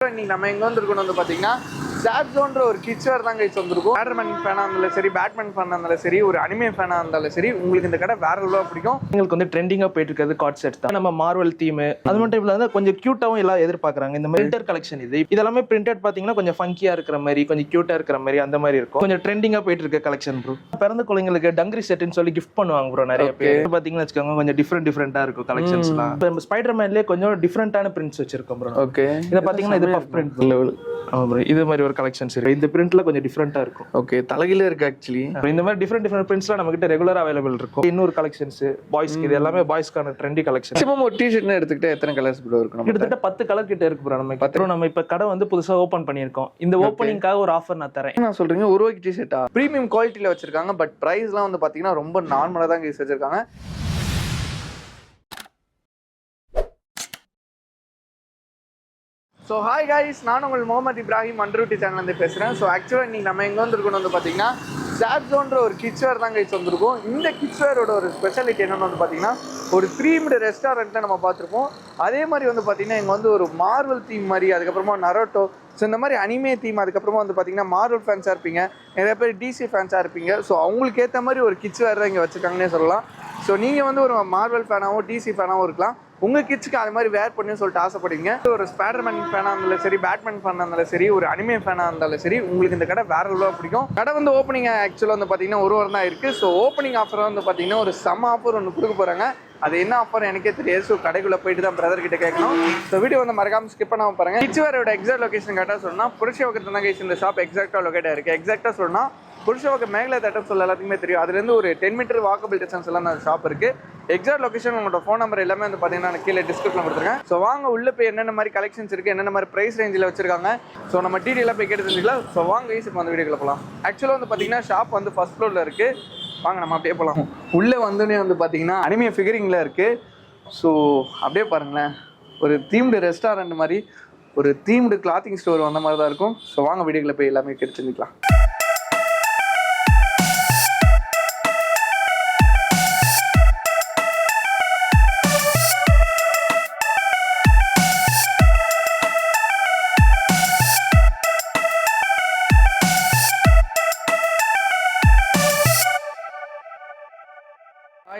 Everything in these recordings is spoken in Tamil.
இன்னைக்கு நம்ம எங்க வந்திருக்கோம் வந்து பாத்தீங்கன்னா ஜாப்ஸோன்ற ஒரு கிட்ஸ் வேர் தான் கைஸ் வந்திருக்கும். பேட்டர்மேன் ஃபேனா இருந்தாலும் சரி, பேட்மேன் ஃபேனா இருந்தாலும் சரி, ஒரு அனிமே ஃபேனா இருந்தாலும் சரி, உங்களுக்கு இந்த கடை வேற லெவலா பிடிக்கும். உங்களுக்கு வந்து ட்ரெண்டிங்கா போயிட்டு இருக்கிறது கார்ட் செட் தான். நம்ம மார்வல் தீம் அது மட்டும் இல்லாம கொஞ்சம் கியூட்டாவும் எல்லாம் எதிர்பார்க்கறாங்க. இந்த மாதிரி பிரிண்டர் கலெக்ஷன் இது எல்லாமே பிரிண்டட் பாத்தீங்கன்னா கொஞ்சம் ஃபங்கியா இருக்கிற மாதிரி, கொஞ்சம் கியூட்டா இருக்கிற மாதிரி அந்த மாதிரி இருக்கும். கொஞ்சம் ட்ரெண்டிங்கா போயிட்டு இருக்க கலெக்ஷன் ப்ரோ. பிறந்த குழந்தைங்களுக்கு டங்கரி செட்னு சொல்லி கிஃப்ட் பண்ணுவாங்க ப்ரோ. நிறைய பேர் பாத்தீங்கன்னா வச்சுக்கோங்க கொஞ்சம் டிஃப்ரெண்டா இருக்கும் கலெக்ஷன்ஸ்லாம். இப்போ ஸ்பைடர்மேன்லயே கொஞ்சம் டிஃப்ரெண்டான பிரிண்ட்ஸ் வச்சிருக்கோம் ப்ரோ. ஓகே, இத பாத்தீங்கன்னா இது பஃப் பிரிண்ட் லெவல். ஆமா ப்ரோ, இது மாதிரி ஒரு கலெக்ஷன்ஸ் இருக்கு. இந்த பிரிண்ட்ல கொஞ்சம் டிஃப்ரெண்டா இருக்கும். ஓகே, தலகில இருக்கு ஆக்சுவலி. இந்த மாதிரி டிஃப்ரெண்ட் பிரிண்ட்ஸ்லாம் நம்ம கிட்ட ரெகுலரா அவைலபிள் இருக்கும். இன்னொரு கலெக்ஷன்ஸ் பாய்ஸ்க்கு, இது எல்லாமே பாய்ஸ்க்கான ட்ரெண்டி கலெக்ஷன். மேக்ஸிமம் ஒரு டி-ஷர்ட்னா எடுத்துக்கிட்டா எத்தனை கலர்ஸ் ப்ரோ இருக்கும்? கிட்டத்தட்ட 10 கலர் கிட்ட இருக்கு ப்ரோ. நம்ம இப்ப கடை வந்து புதுசா ஓபன் பண்ணியிருக்கோம். இந்த ஓப்பனிங்காக ஒரு ஆஃபர் நான் தரேன். என்ன சொல்றீங்க? ஒரு ரூபாய்க்கு டி-ஷர்ட்டா? பிரீமியம் குவாலிட்டில வச்சிருக்காங்க. பட் பிரைஸ்லாம் வந்து பாத்தீங்கன்னா ரொம்ப நார்மலா தான் கைஸ் வச்சிருக்காங்க. ஸோ ஹாய் கைஸ், நான் உங்கள் முகமது இப்ராஹிம் அண்டர்வுட்டி சேனல்லேருந்து பேசுகிறேன். ஸோ ஆக்சுவலாக இன்றைக்கி நம்ம எங்கே வந்திருக்கோம் வந்து பார்த்தீங்கன்னா ஜாப்ஸோன்ற ஒரு கிட்ஸ் வேர் தான் கைஸ் வந்திருக்கும். இந்த கிட்ஸ் வேரோட ஒரு ஸ்பெஷாலிட்டி என்னென்னு வந்து பார்த்தீங்கன்னா ஒரு த்ரீம்டு ரெஸ்டாரண்ட்டில் நம்ம பார்த்துருப்போம். அதே மாதிரி வந்து பார்த்தீங்கன்னா இங்கே வந்து ஒரு மார்வல் தீம் மாதிரி, அதுக்கப்புறமா நரோட்டோ, ஸோ இந்த மாதிரி அனிமே தீம், அதுக்கப்புறமா வந்து பார்த்தீங்கன்னா மார்வல் ஃபேன்ஸாக இருப்பீங்க, நிறைய பேர் டிசி ஃபேன்ஸாக இருப்பீங்க. ஸோ அவங்களுக்கு ஏற்ற மாதிரி ஒரு கிட்ஸ் வேர் தான் இங்கே வச்சுருக்காங்கன்னே சொல்லலாம். ஸோ நீங்கள் வந்து ஒரு மார்வல் ஃபேனாகவும் டிசி ஃபேனாகவும் இருக்கலாம். உங்கள் கிட்ஸுக்கு அது மாதிரி வேர் பண்ணி சொல்லிட்டு ஆசைப்படுவீங்க. ஒரு ஸ்பைடர்மேன் ஃபேனாக இருந்தாலும் சரி, பேட்மேன் ஃபேனாக இருந்தாலும் சரி, ஒரு அனிமே ஃபேனாக இருந்தாலும் சரி, உங்களுக்கு இந்த கடை வேற லெவலாக பிடிக்கும். கடை வந்து ஓப்பனிங் ஆக்சுவலாக வந்து பார்த்தீங்கன்னா ஒரு வாரம் தான் இருக்குது. ஸோ ஓப்பனிங் ஆஃபர் வந்து பார்த்தீங்கன்னா ஒரு செம்ம ஆஃபர் ஒன்று கொடுக்க போகிறாங்க. அது என்ன ஆஃபர் எனக்கே தெரியாது. ஸோ கடைக்குள்ளே போயிட்டு தான் பிரதர் கிட்ட கேட்கணும். ஸோ வீடியோ வந்து மறக்காம ஸ்கிப் பண்ணாமல் பாருங்க. கிட்ஸ் வேரோட எக்ஸாக்ட் லொகேஷன் கரெக்டாக சொன்னால் புருஷவாக்கத்தில் தான் கைஸ் இந்த ஷாப் எக்ஸாக்டாக லொகேட்டாக இருக்குது. எக்ஸாக்டாக சொன்னால் புருஷவாக்க மேகலை தேட்டர் சொல்ல எல்லாத்துக்குமே தெரியும். அதுலேருந்து ஒரு 10 மீட்டர் வாக்கபிள் டிஸ்டன்ஸ் எல்லாம் அந்த ஷாப் இருக்குது. எக்ஸாக்ட் லொகேஷன் உங்களோட ஃபோன் நம்பர் எல்லாமே வந்து பார்த்தீங்கன்னா நான் கீழே டிஸ்கிரிப்ஷன் கொடுத்துருக்கேன். ஸோ வாங்க உள்ளே போய் என்னென்ன மாதிரி கலெக்ஷன்ஸ் இருக்குது, என்னென்ன மாதிரி ப்ரைஸ் ரேஞ்சில் வச்சிருக்காங்க, ஸோ நம்ம டீட்டெயிலாக போய் கேட்டு தெரிஞ்சுக்கலாம். ஸோ வாங்க கைஸ் இப்போ அந்த வீடியோக்குள்ள போகலாம். ஆக்சுவலாக வந்து பார்த்தீங்கன்னா ஷாப் வந்து ஃபர்ஸ்ட் ஃப்ளோரில் இருக்குது. வாங்க நம்ம அப்படியே போகலாம். உள்ளே வந்தோடனே வந்து பார்த்தீங்கன்னா அனிமே ஃபிகரிங்கில் இருக்குது. ஸோ அப்படியே பாருங்களேன், ஒரு தீம்டு ரெஸ்டாரண்ட் மாதிரி, ஒரு தீம்டு கிளாத்திங் ஸ்டோர் வந்த மாதிரி தான் இருக்கும். ஸோ வாங்க வீடியோக்குள்ள போய் எல்லாமே கேட்டு தெரிஞ்சுக்கலாம்.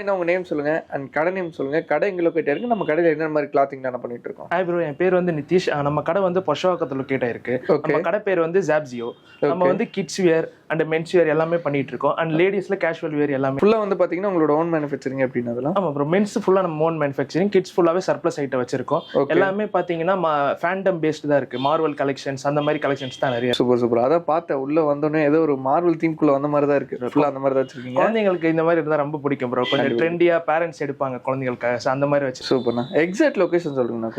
என்ன உங்க நேம் சொல்லுங்க அண்ட் கடை நேம் சொல்லுங்க. கடை எங்க லொகேட் ஆயிருக்கு, நம்ம கடையில் என்ன மாதிரி கிளாத்திங் என்ன பண்ணிட்டு இருக்கோம்? ஹாய் ப்ரோ, என் பேர் வந்து நிதிஷ். நம்ம கடை வந்து பொஷவாக்கத்தில் லொகேட் ஆயிருக்கு. நம்ம கடை பேர் வந்து ஜாப்ஸியோ. நம்ம வந்து kids wear and men's wear எல்லாமே பண்ணிட்டு இருக்கோம். அண்ட் லேடிஸ்ல கேஷுவல் வியர் எல்லாமே ஃபுல்லா வந்து பாத்தீங்கன்னா உங்களோட ஓன் மேனுஃபேக்சரிங் அப்படின்றதுலாம். ஆமா ப்ரோ, மென்ஸ் ஃபுல்லா நம்ம ஓன் மேனுஃபேக்சரிங், கிட்ஸ் ஃபுல்லாவே சர்ப்ளஸ் ஐட்டம் வச்சிருக்கோம். எல்லாமே பாத்தீங்கன்னா ஃபேண்டம் பேஸ்ட் தான் இருக்கு. மார்வல் கலெக்ஷன்ஸ் அந்த மாதிரி கலெக்ஷன்ஸ் தான் நிறைய. Super super. அதான் பார்த்தேன் உள்ள வந்தோடனே ஏதோ ஒரு மார்வல் தீம்குள்ள வந்த மாதிரி தான் இருக்கு. ஃபுல்லா அந்த மாதிரி தான் வச்சிருக்கீங்க. குழந்தைங்களுக்கு இந்த மாதிரி இருந்தா ரொம்ப பிடிக்கும் ப்ரோ. கொஞ்சம் ட்ரெண்டியா பேரண்ட்ஸ் எடுப்பாங்க குழந்தைகளுக்கு, அந்த மாதிரி வச்சு. சூப்பர்ண்ணா. எக்ஸாக்ட் லொகேஷன் சொல்லுங்க.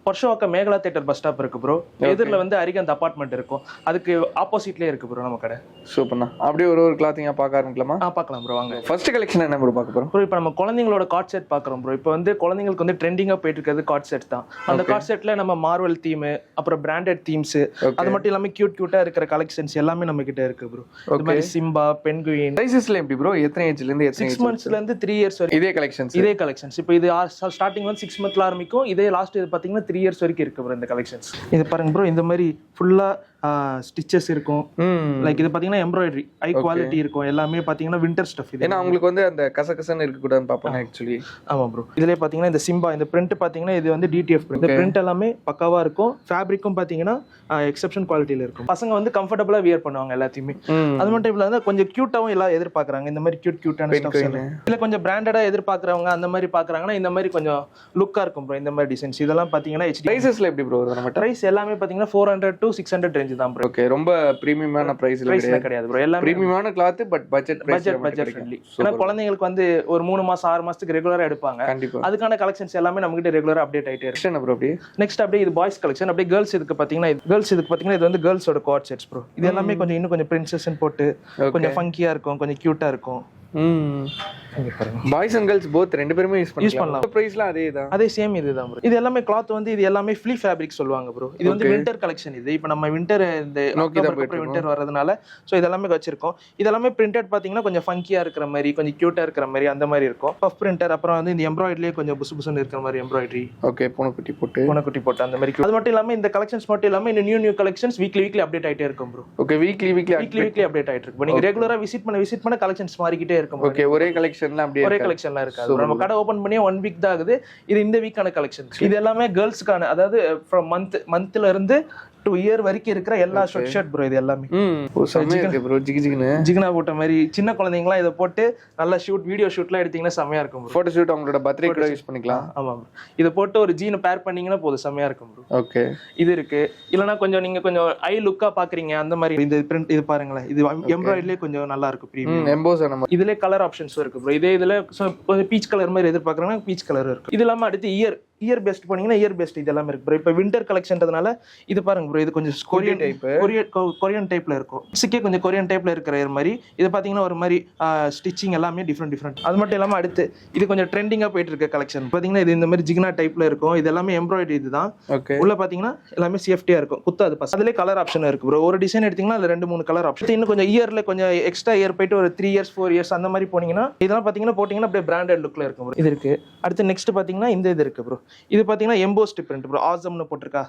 பொஷவாக்க மேகலா தேட்டர் பஸ் ஸ்டாப் இருக்கு ப்ரோ. எதிரில் வந்து அரிகந்த் அபார்ட்மெண்ட் இருக்கும். அதுக்கு ஆப்போசிட்லயே இருக்கு ப்ரோ நம்ம கடை. சூப்பர்ண்ணா. அப்படியே ஒரு கிளாத்திங்கா பார்க்க ஆரம்பிக்கலாமா? பார்க்கலாம் ப்ரோ, வாங்க. ஃபர்ஸ்ட் கலெக்ஷன் என்ன ப்ரோ பார்க்க போறோம்? ப்ரோ இப்போ நம்ம குழந்தைங்களோட கார்ட் செட் பார்க்குறோம் ப்ரோ. இப்போ வந்து குழந்தைங்களுக்கு வந்து ட்ரெண்டிங்கா போயிட்டு இருக்கிறது கார்ட் செட் தான். அந்த கார்ட் செட்ல நம்ம மார்வல் தீம், அப்புறம் பிராண்டட் தீம்ஸ், அது மட்டும் இல்லாம கியூட்டா இருக்கிற கலெக்ஷன்ஸ் எல்லாமே நம்ம கிட்ட இருக்கு ப்ரோ. இந்த மாதிரி சிம்பா, பென்குயின். சைஸஸ்ல எப்படி ப்ரோ? எத்தனை ஏஜ்ல இருந்து எத்தனை? 6 monthsல இருந்து 3 years வரைக்கும் இதே கலெக்ஷன்ஸ். இப்போ இது ஸ்டார்டிங் வந்து 6 monthsல ஆரம்பிக்கும். இதே லாஸ்ட் இது பாத்தீங்கன்னா 3 years வரைக்கும் இருக்கு ப்ரோ இந்த கலெக்ஷன்ஸ். இது பாருங்க ப்ரோ, இந்த மாதிரி ஃபுல்லா ஸ்டிச்சஸ் இருக்கும். லைக் இது பாத்தீங்கன்னா எம்ப்ராய்டரி ஹை குவாலிட்டி இருக்கும். எல்லாமே பாத்தீங்கன்னா வின்டர் ஸ்டஃப். இது ஏன்னா உங்களுக்கு வந்து அந்த கசகசன்னு இருக்க கூடாதுன்னு பாப்பாங்க ஆக்சுவலி. ஆமா ப்ரோ. இதுலயே பாத்தீங்கன்னா இந்த சிம்பா, இந்த பிரிண்ட் பாத்தீங்கன்னா இது வந்து DTF பிரிண்ட். இந்த பிரிண்ட் எல்லாமே பக்காவா இருக்கும். ஃபேப்ரிக்கும் பாத்தீங்கன்னா எக்ஸெப்ஷன் குவாலிட்டில இருக்கும். பசங்க வந்து கம்ஃபர்ட்டபிளா வியர் பண்ணுவாங்க எல்லாத்தையுமே. அது மட்டும் இல்லாம கொஞ்சம் கியூட்டாவும் எல்லாம் எதிர்பார்க்கறாங்க. இந்த மாதிரி கியூட்டான ஸ்டஃப்ஸ். இல்ல கொஞ்சம் பிராண்டடா எதிர்பார்க்கறவங்க அந்த மாதிரி பாக்குறாங்கன்னா இந்த மாதிரி கொஞ்சம் லுக்கா இருக்கும் ப்ரோ. இந்த மாதிரி டிசைன்ஸ் இதெல்லாம் பாத்தீங்கன்னா பிரைசஸ்ல எப்படி ப்ரோ? நம்ம பிரைஸ் எல்லாமே பாத்தீங்கன்னா 400 to 600 ரேஞ்ச் தான் ப்ரோ. ஓகே, ரொம்ப பிரீமியமான பிரைஸ்ல கிடையாது ப்ரோ. எல்லாம் பிரீமியமான கிளாத் பட் பட்ஜெட் ஃப்ரெண்ட்லி. ஏன்னா குழந்தைங்களுக்கு வந்து ஒரு 3 மாசம் 6 மாசத்துக்கு ரெகுலரா எடுப்பாங்க. கண்டிப்பா அதுக்கான கலெக்ஷன்ஸ் எல்லாமே நம்ம கிட்ட ரெகுலரா அப்டேட் ஆயிட்டே இருக்கு. என்ன ப்ரோ அப்படியே நெக்ஸ்ட் அப்படியே இது பாய்ஸ் கலெக்ஷன். அப்படியே கேர்ள்ஸ் இதுக்கு பாத்தீங்கன்னா இது வந்து கேர்ள்ஸோட கார்ட் செட்ஸ் ப்ரோ. இது எல்லாமே கொஞ்சம் இன்னும் கொஞ்சம் பிரின்சஸ்ன்னு போட்டு கொஞ்சம் ஃபங்கியா இருக்கும், கொஞ்சம் கியூட்டா இருக்கும். இங்க பாருங்க. பாய்ஸ் அண்ட் கேர்ள்ஸ் போத் ரெண்டு பேருமே யூஸ் பண்ணலாம். பண்ணலாம். பிரைஸ்லாம் அதே தான். அதே சேம் இதுதான் ப்ரோ. இது எல்லாமே கிளாத் வந்து இது எல்லாமே ஃப்ளீ ஃபேப்ரிக் சொல்லுவாங்க ப்ரோ. இது வந்து வின்டர் கலெக்ஷன். இது இப்போ நம்ம வின்டர் இந்த வின்டர் வரதுனால ஸோ இதெல்லாமே வச்சிருக்கோம். இதெல்லாமே பிரிண்டட் பார்த்தீங்கன்னா கொஞ்சம் ஃபங்கியா இருக்கிற மாதிரி, கொஞ்சம் கியூட்டா இருக்கிற மாதிரி அந்த மாதிரி இருக்கும். பஃப் பிரிண்டர், அப்புறம் வந்து இந்த எம்ப்ராய்டரிலேயே கொஞ்சம் புசு புசுன்னு இருக்கிற மாதிரி எம்ப்ராய்டரி. ஓகே, பூனைக்குட்டி போட்டு அந்த மாதிரி. அது மட்டும் இல்லாமல் இந்த கலெக்ஷன்ஸ் மட்டும் இல்லாமல் இந்த நியூ கலெக்ஷன்ஸ் வீக்லி அப்டேட் ஆகிட்டே இருக்கும் ப்ரோ. ஓகே, வீக்லி அப்டேட் ஆகிட்டு இருக்கும். நீங்க ரெகுலரா விசிட் பண்ண கலெக்ஷன்ஸ் மாறிக்கிட்டே இருக்கும். ஓகே, ஒரே கலெக்ஷன்லாம் இருக்காது. நம்ம கடை ஓபன் பண்ணி 1 வீக் தான் ஆகுது. இது இந்த வீக்கான கலெக்ஷன். இது எல்லாமே கேர்ள்ஸ்க்கான, அதாவது ஃப்ரம் மந்த்ல இருந்து 2 இயர் வரைக்கும் இருக்கிற எல்லா ஷர்ட் ஷர்ட் ப்ரோ. இது எல்லாமே ஜிகினா போட்ட மாதிரி சின்ன குழந்தைங்களாம் இதை போட்டு நல்லா வீடியோ ஷூட்லாம் எடுத்தீங்கன்னா செமையா இருக்கும் ப்ரோ. போட்டோ ஷூட் அவங்களோட பர்த்டே கூட யூஸ் பண்ணிக்கலாம். ஆமா ப்ரோ. இதை போட்டு ஒரு ஜீன் பேர் பண்ணீங்கன்னா போதும், செமையா இருக்கும் ப்ரோ. ஓகே, இது இருக்கு. இல்லனா நீங்க கொஞ்சம் ஐ லுக்கா பாக்குறீங்க அந்த மாதிரி இந்த பிரிண்ட் இது பாருங்களேன். இது எம்ப்ராய்டரிலே கொஞ்சம் நல்லா இருக்கும். பிரீமியம் எம்போஸ் ஆன மாதிரி. இதுல கலர் ஆப்ஷன்ஸ் இருக்கு ப்ரோ. இதுல கொஞ்சம் பீச் கலர் மாதிரி எதிர்பார்க்கறாங்கன்னா பீச் கலர் இருக்கு. இது இல்லாம அடுத்து இயர் பெஸ்ட் பண்ணீங்கன்னா இயர் பெஸ்ட் இது எல்லாமே இருக்கு ப்ரோ. இப்போ வின்டர் கலெக்ஷன்றதுனால இது பாருங்க ப்ரோ. இது கொஞ்சம் கொரியன் டைப்ல இருக்கும். சிக்கே கொஞ்சம் கொரியன் டைப்ல இருக்கிற மாதிரி. இது பாத்தீங்கன்னா ஒரு மாதிரி ஸ்டிச்சிங் எல்லாமே டிஃப்ரெண்ட். அது மட்டும் இல்லாம அடுத்து இது கொஞ்சம் ட்ரெண்டிங்கா போயிட்டு இருக்க கலெக்ஷன் பாத்தீங்கன்னா இது இந்த மாதிரி ஜிகினா டைப்ல இருக்கும். இது எல்லாமே எம்ப்ராய்டரி இதுதான். உள்ள பாத்தீங்கன்னா எல்லாமே சேஃப்டியா இருக்கும். குத்தாது பஸ். அதுல கலர் ஆப்ஷன் இருக்கு ப்ரோ. ஒரு டிசைன் எடுத்தீங்கன்னா அதுல 2-3 கலர் ஆப்ஷன். இன்னும் கொஞ்சம் இயர்ல கொஞ்சம் எக்ஸ்ட்ரா இயர் போயிட்டு ஒரு 3 இயர்ஸ் 4 இயர்ஸ் அந்த மாதிரி போனீங்கன்னா இதெல்லாம் பாத்தீங்கன்னா போட்டீங்கன்னா அப்படியே பிராண்டட் லுக்ல இருக்கும் ப்ரோ. இது இருக்கு. அடுத்து நெக்ஸ்ட் பாத்தீங்கன்னா இந்த இது இருக்கு ப்ரோ. இது பாத்தீங்கன்னா எம்போஸ்ட் பிரிண்ட் ப்ரோ. ஆசம்னு போட்டுருக்கா.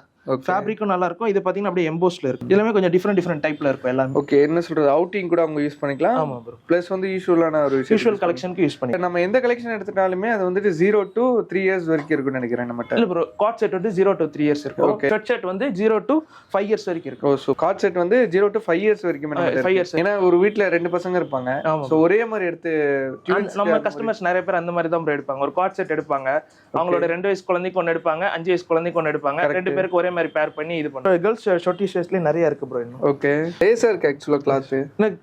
ஃபேப்ரிக்கும் நல்லா இருக்கும். இது பாத்தீங்கன்னா அப்படியே எம்போஸ்ட்ல இருக்கும். எல்லாமே கொஞ்சம் டிஃப்ரெண்ட் டைப்ல இருக்கும் எல்லாமே. ஓகே, என்ன சொல்றது, அவுட்டிங் கூட அவங்க யூஸ் பண்ணிக்கலாம். ஆமா ப்ரோ. ப்ளஸ் வந்து யூசுவலான ஒரு யூசுவல் கலெக்ஷனுக்கு யூஸ் பண்ணிக்கலாம். நம்ம எந்த கலெக்ஷன் எடுத்துட்டாலுமே அது வந்து 0 to 3 இயர்ஸ் வரைக்கும் இருக்கும்னு நினைக்கிறேன் நம்ம. இல்ல ப்ரோ, காட் செட் வந்து 0 to 3 இயர்ஸ் இருக்கு. ஓகே, ஷர்ட் செட் வந்து 0 to 5 இயர்ஸ் வரைக்கும் இருக்கு. சோ காட் செட் வந்து 0 to 5 இயர்ஸ் வரைக்கும் நம்ம 5 இயர்ஸ். ஏனா ஒரு வீட்ல 2 பசங்க இருப்பாங்க. சோ ஒரே மாதிரி எடுத்து நம்ம கஸ்டமர்ஸ் நிறைய பேர் அந்த மாதிரி தான் ப்ரோ எடுப்பாங்க. ஒரு காட் செட் எடுப்பாங்க. அவங்களோட 2 வயசு குழந்தைக்கு ஒன்னு எடுப்பாங்க, 5 வயசு குழந்தைக்கு ஒன்னு எடுப்பாங்க. 2 பேருக்கு ஒரே மாதிரி பேர் பண்ணி இது பண்ணுவாங்க. கேர்ள்ஸ் ஷார்ட் டி-ஷர்ட்ஸ்ல நிறைய இருக்கு ப்ரோ. இன்னும் ஓகே, லேசா இருக்கு एक्चुअली கிளாத்.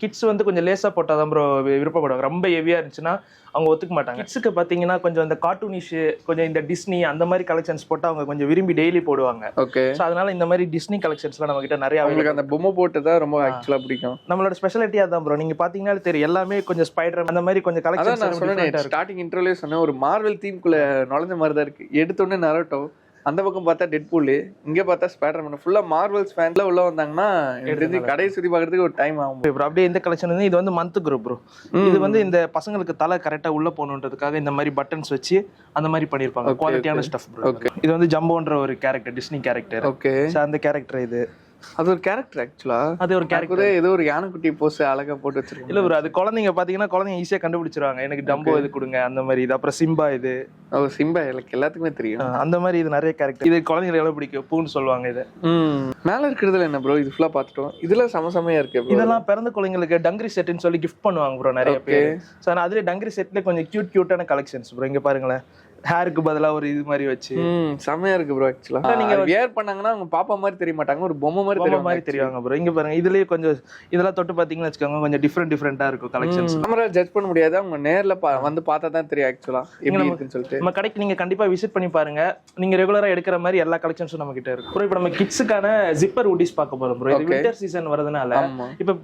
கிட்ஸ் வந்து கொஞ்சம் லேசா போட்டா தான் ப்ரோ விருப்பப்படுவாங்க. ரொம்ப ஹெவியா இருந்துச்சுன்னா அவங்க ஒத்துக்க மாட்டாங்க. கிட்ஸ்க்கு பாத்தீங்கன்னா கொஞ்சம் இந்த கார்ட்டூனிஷ், கொஞ்சம் இந்த டிஸ்னி அந்த மாதிரி கலெக்ஷன்ஸ் போட்டு அவங்க கொஞ்சம் விரும்பி டெய்லி போடுவாங்க. ஓகே, சோ அதனால இந்த மாதிரி டிஸ்னி கலெக்ஷன்ஸ்லாம் நம்ம கிட்ட நிறைய அவங்களுக்கு அந்த பொம்மை போட்டு தான் ரொம்ப एक्चुअली பிடிக்கும். நம்மளோட ஸ்பெஷாலிட்டி அதான் ப்ரோ. நீங்க பாத்தீங்கன்னா தெரியும் எல்லாமே கொஞ்சம் ஸ்பைடர் அந்த மாதிரி கொஞ்சம் கலெக்ஷன்ஸ். நான் சொன்னேன் ஸ்டார்டிங் இன்ட்ரோலயே சொன்னேன், ஒரு மார்வெல் தீம் குள்ள நுழைஞ்ச மாதிரி தான் இருக்கு. எடுத்தோடனே நரோட்டோ, அந்த பக்கம் பார்த்தா டெட்பூல், இங்க பார்த்தா ஸ்பைடர்மேன். ஃபுல்லா மார்வெல்ஸ் ஃபேன்ல உள்ள வந்தாங்கன்னா எடுத்து கடை சுத்தி பார்க்கிறதுக்கு ஒரு டைம் ஆகும் ப்ரோ. அப்படியே இந்த கலெக்ஷன் வந்து இது வந்து மந்த் குரூப் ப்ரோ. இது வந்து இந்த பசங்களுக்கு தலை கரெக்டா உள்ள போகணுன்றதுக்காக இந்த மாதிரி பட்டன்ஸ் வச்சு அந்த மாதிரி பண்ணிருப்பாங்க. குவாலிட்டியான ஸ்டஃப் ப்ரோ. இது வந்து ஜம்போன்ற ஒரு கேரக்டர், டிஸ்னி கேரக்டர். ஓகே, அந்த கேரக்டர் இது. அது ஒரு கேரக்டர் एक्चुअली. அது ஒரு கேரக்டர். ஏதோ ஒரு யானைக்குட்டி போஸ் அழகா போட்டு வச்சிருக்காங்க. இல்ல ப்ரோ, அது குழந்தைங்க பாத்தீங்கன்னா குழந்தைங்க ஈஸியா கண்டுபிடிச்சிருவாங்க. எனக்கு டம்போ இது கொடுங்க அந்த மாதிரி. இது அப்புறம் சிம்பா. இது சிம்பா எல்லாத்துக்குமே தெரியும். அந்த மாதிரி இது நிறைய கேரக்டர். இது குழந்தைங்களுக்கு எவ்வளவு பிடிக்கும், பூன்னு சொல்லுவாங்க. இது மேல இருக்கிறதுல என்ன ப்ரோ, இது ஃபுல்லா பாத்துட்டோம். இதுல சமசமையா இருக்கு. இதெல்லாம் பிறந்த குழந்தைங்களுக்கு டங்கரி செட்னு சொல்லி கிஃப்ட் பண்ணுவாங்க ப்ரோ நிறைய பேர். சோ அதுல டங்கரி செட்ல கொஞ்சம் கியூட்டான கலெக்ஷன்ஸ் ப்ரோ. இங்க பாருங்களேன், ஹேருக்கு பதிலா ஒரு இது மாதிரி வச்சு செமையா இருக்கு ப்ரோ. एक्चुअली நீங்க வேர் பண்ணாங்கன்னா அவங்க பாப்பா மாதிரி தெரிய மாட்டாங்க, ஒரு பொம்மை மாதிரி தெரியுவாங்க ப்ரோ. இங்க பாருங்க, இதுலயே கொஞ்சம் இதெல்லாம் தொட்டு பாத்தீங்கன்னா வச்சுக்கோங்க, கொஞ்சம் டிஃபரெண்டா இருக்கும் கலெக்ஷன்ஸ். கேமரா ஜட்ஜ் பண்ண முடியாது, அவங்க நேர்ல வந்து பார்த்தா தான் தெரியும் एक्चुअली எப்படி இருக்குன்னு சொல்லிட்டு. நம்ம கடைக்கு நீங்க கண்டிப்பா விசிட் பண்ணி பாருங்க. நீங்க ரெகுலரா எடுக்கிற மாதிரி எல்லா கலெக்ஷன்ஸும் நம்ம கிட்ட இருக்கு ப்ரோ. இப்போ நம்ம கிட்ஸுக்கான ஜிப்பர் ஹூடிஸ் பார்க்க போறோம் ப்ரோ. இது வின்டர் சீசன் வரதுனால இப்போ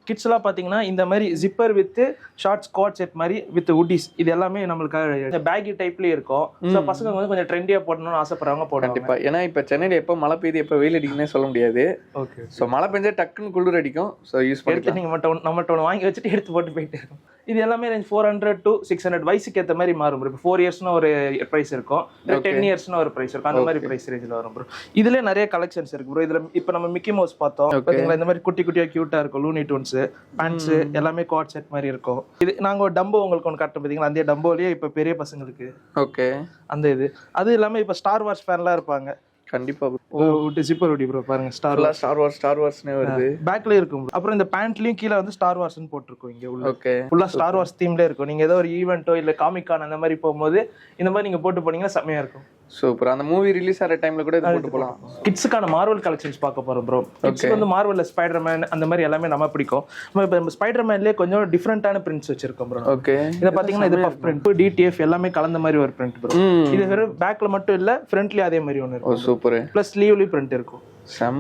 கிட்ஸ் எல்லாம் பாத்தீங்கன்னா இந்த மாதிரி zipper with short Scott set மாதிரி வித் ஹூடிஸ் இது எல்லாமே நம்மளுக்கு பேகி டைப்லயே இருக்கும். சோ பசங்க வந்து கொஞ்சம் ட்ரெண்டியா போடணும்னு ஆசைப்படுறவங்க போடுவாங்க. கண்டிப்பா, ஏன்னா இப்ப சென்னையில எப்ப மழை பெய்யுது எப்ப வெயில் அடிக்குன்னே சொல்ல முடியாது. ஓகே, சோ மழை பெஞ்சா டக்குன்னு குளிர் அடிக்கும். சோ யூஸ் பண்ணி நீங்க நம்மகிட்ட ஒன்று வாங்கி வச்சுட்டு எடுத்து போட்டு போயிட்டு இருக்கும். இது எல்லாமே ரேஞ்ச் 400 to 600 வயசுக்கு ஏற்ற மாதிரி மாறும் ப்ரோ. இப்போ 4 இயர்ஸ்னா ஒரு பிரைஸ் இருக்கும், 10 இயர்ஸ்னா ஒரு பிரைஸ் இருக்கும். அந்த மாதிரி பிரைஸ் ரேஞ்சில் வரும் ப்ரோ. இதுல நிறைய கலெக்ஷன்ஸ் இருக்கு ப்ரோ. இதுல இப்போ நம்ம மிக்கி மவுஸ் பார்த்தோம் பாத்தீங்களா, இந்த மாதிரி குட்டி குட்டியா கியூட்டா இருக்கும். லூனி டூன்ஸ் பேண்ட்ஸ் எல்லாமே காட் செட் மாதிரி இருக்கும். இது நாங்க ஒரு டம்போ உங்களுக்கு ஒன்று காட்ட பாத்தீங்களா, அந்த டம்போலயே இப்போ பெரிய பசங்களுக்கு. ஓகே, அந்த இது அது இல்லாம இப்போ ஸ்டார் வார்ஸ் ஃபேன்லாம் இருப்பாங்க. கண்டிப்பா ஜிப்பர் ஹூடி ப்ரோ. பாருங்க, ஸ்டார் வார்ஸ்னே வருது, பேக்ல இருக்கும். அப்புறம் இந்த பேண்ட்லயும் கீழ வந்து ஸ்டார் வார்ஸ்னு போட்டுருக்கும் இங்க உள்ள. ஓகே, ஃபுல்லா ஸ்டார் வார்ஸ் தீம்ல இருக்கும். நீங்க ஏதோ ஒரு ஈவென்ட்டோ இல்ல காமிக் கான் அந்த மாதிரி போகும்போது இந்த மாதிரி நீங்க போட்டு போனீங்கன்னா செமையா இருக்கும். சூப்பர். அந்த மூவி ரிலீஸ் ஆற டைம்ல கூட இது போட்டு போலாம். கிட்ஸ்க்கான மார்வல் கலெக்ஷன்ஸ் பார்க்க போறோம் ப்ரோ. கிட்ஸ் வந்து மார்வல்ல ஸ்பைடர்மேன் அந்த மாதிரி எல்லாமே நம்ம பிடிக்கும். நம்ம ஸ்பைடர்மேன்லயே கொஞ்சம் டிஃபரெண்டான பிரிண்ட்ஸ் வச்சிருக்கோம் ப்ரோ. ஓகே, இத பாத்தீங்கன்னா இது பஃப் பிரிண்ட், டிடிஎஃப் எல்லாமே கலந்த மாதிரி ஒரு பிரிண்ட் ப்ரோ. இது வெறும் பேக்ல மட்டும் இல்ல, ஃப்ரண்ட்லயே அதே மாதிரி ஒன்னு இருக்கும். சூப்பர். ப்ளஸ் ஸ்லீவ்லயும் பிரிண்ட் இருக்கும்.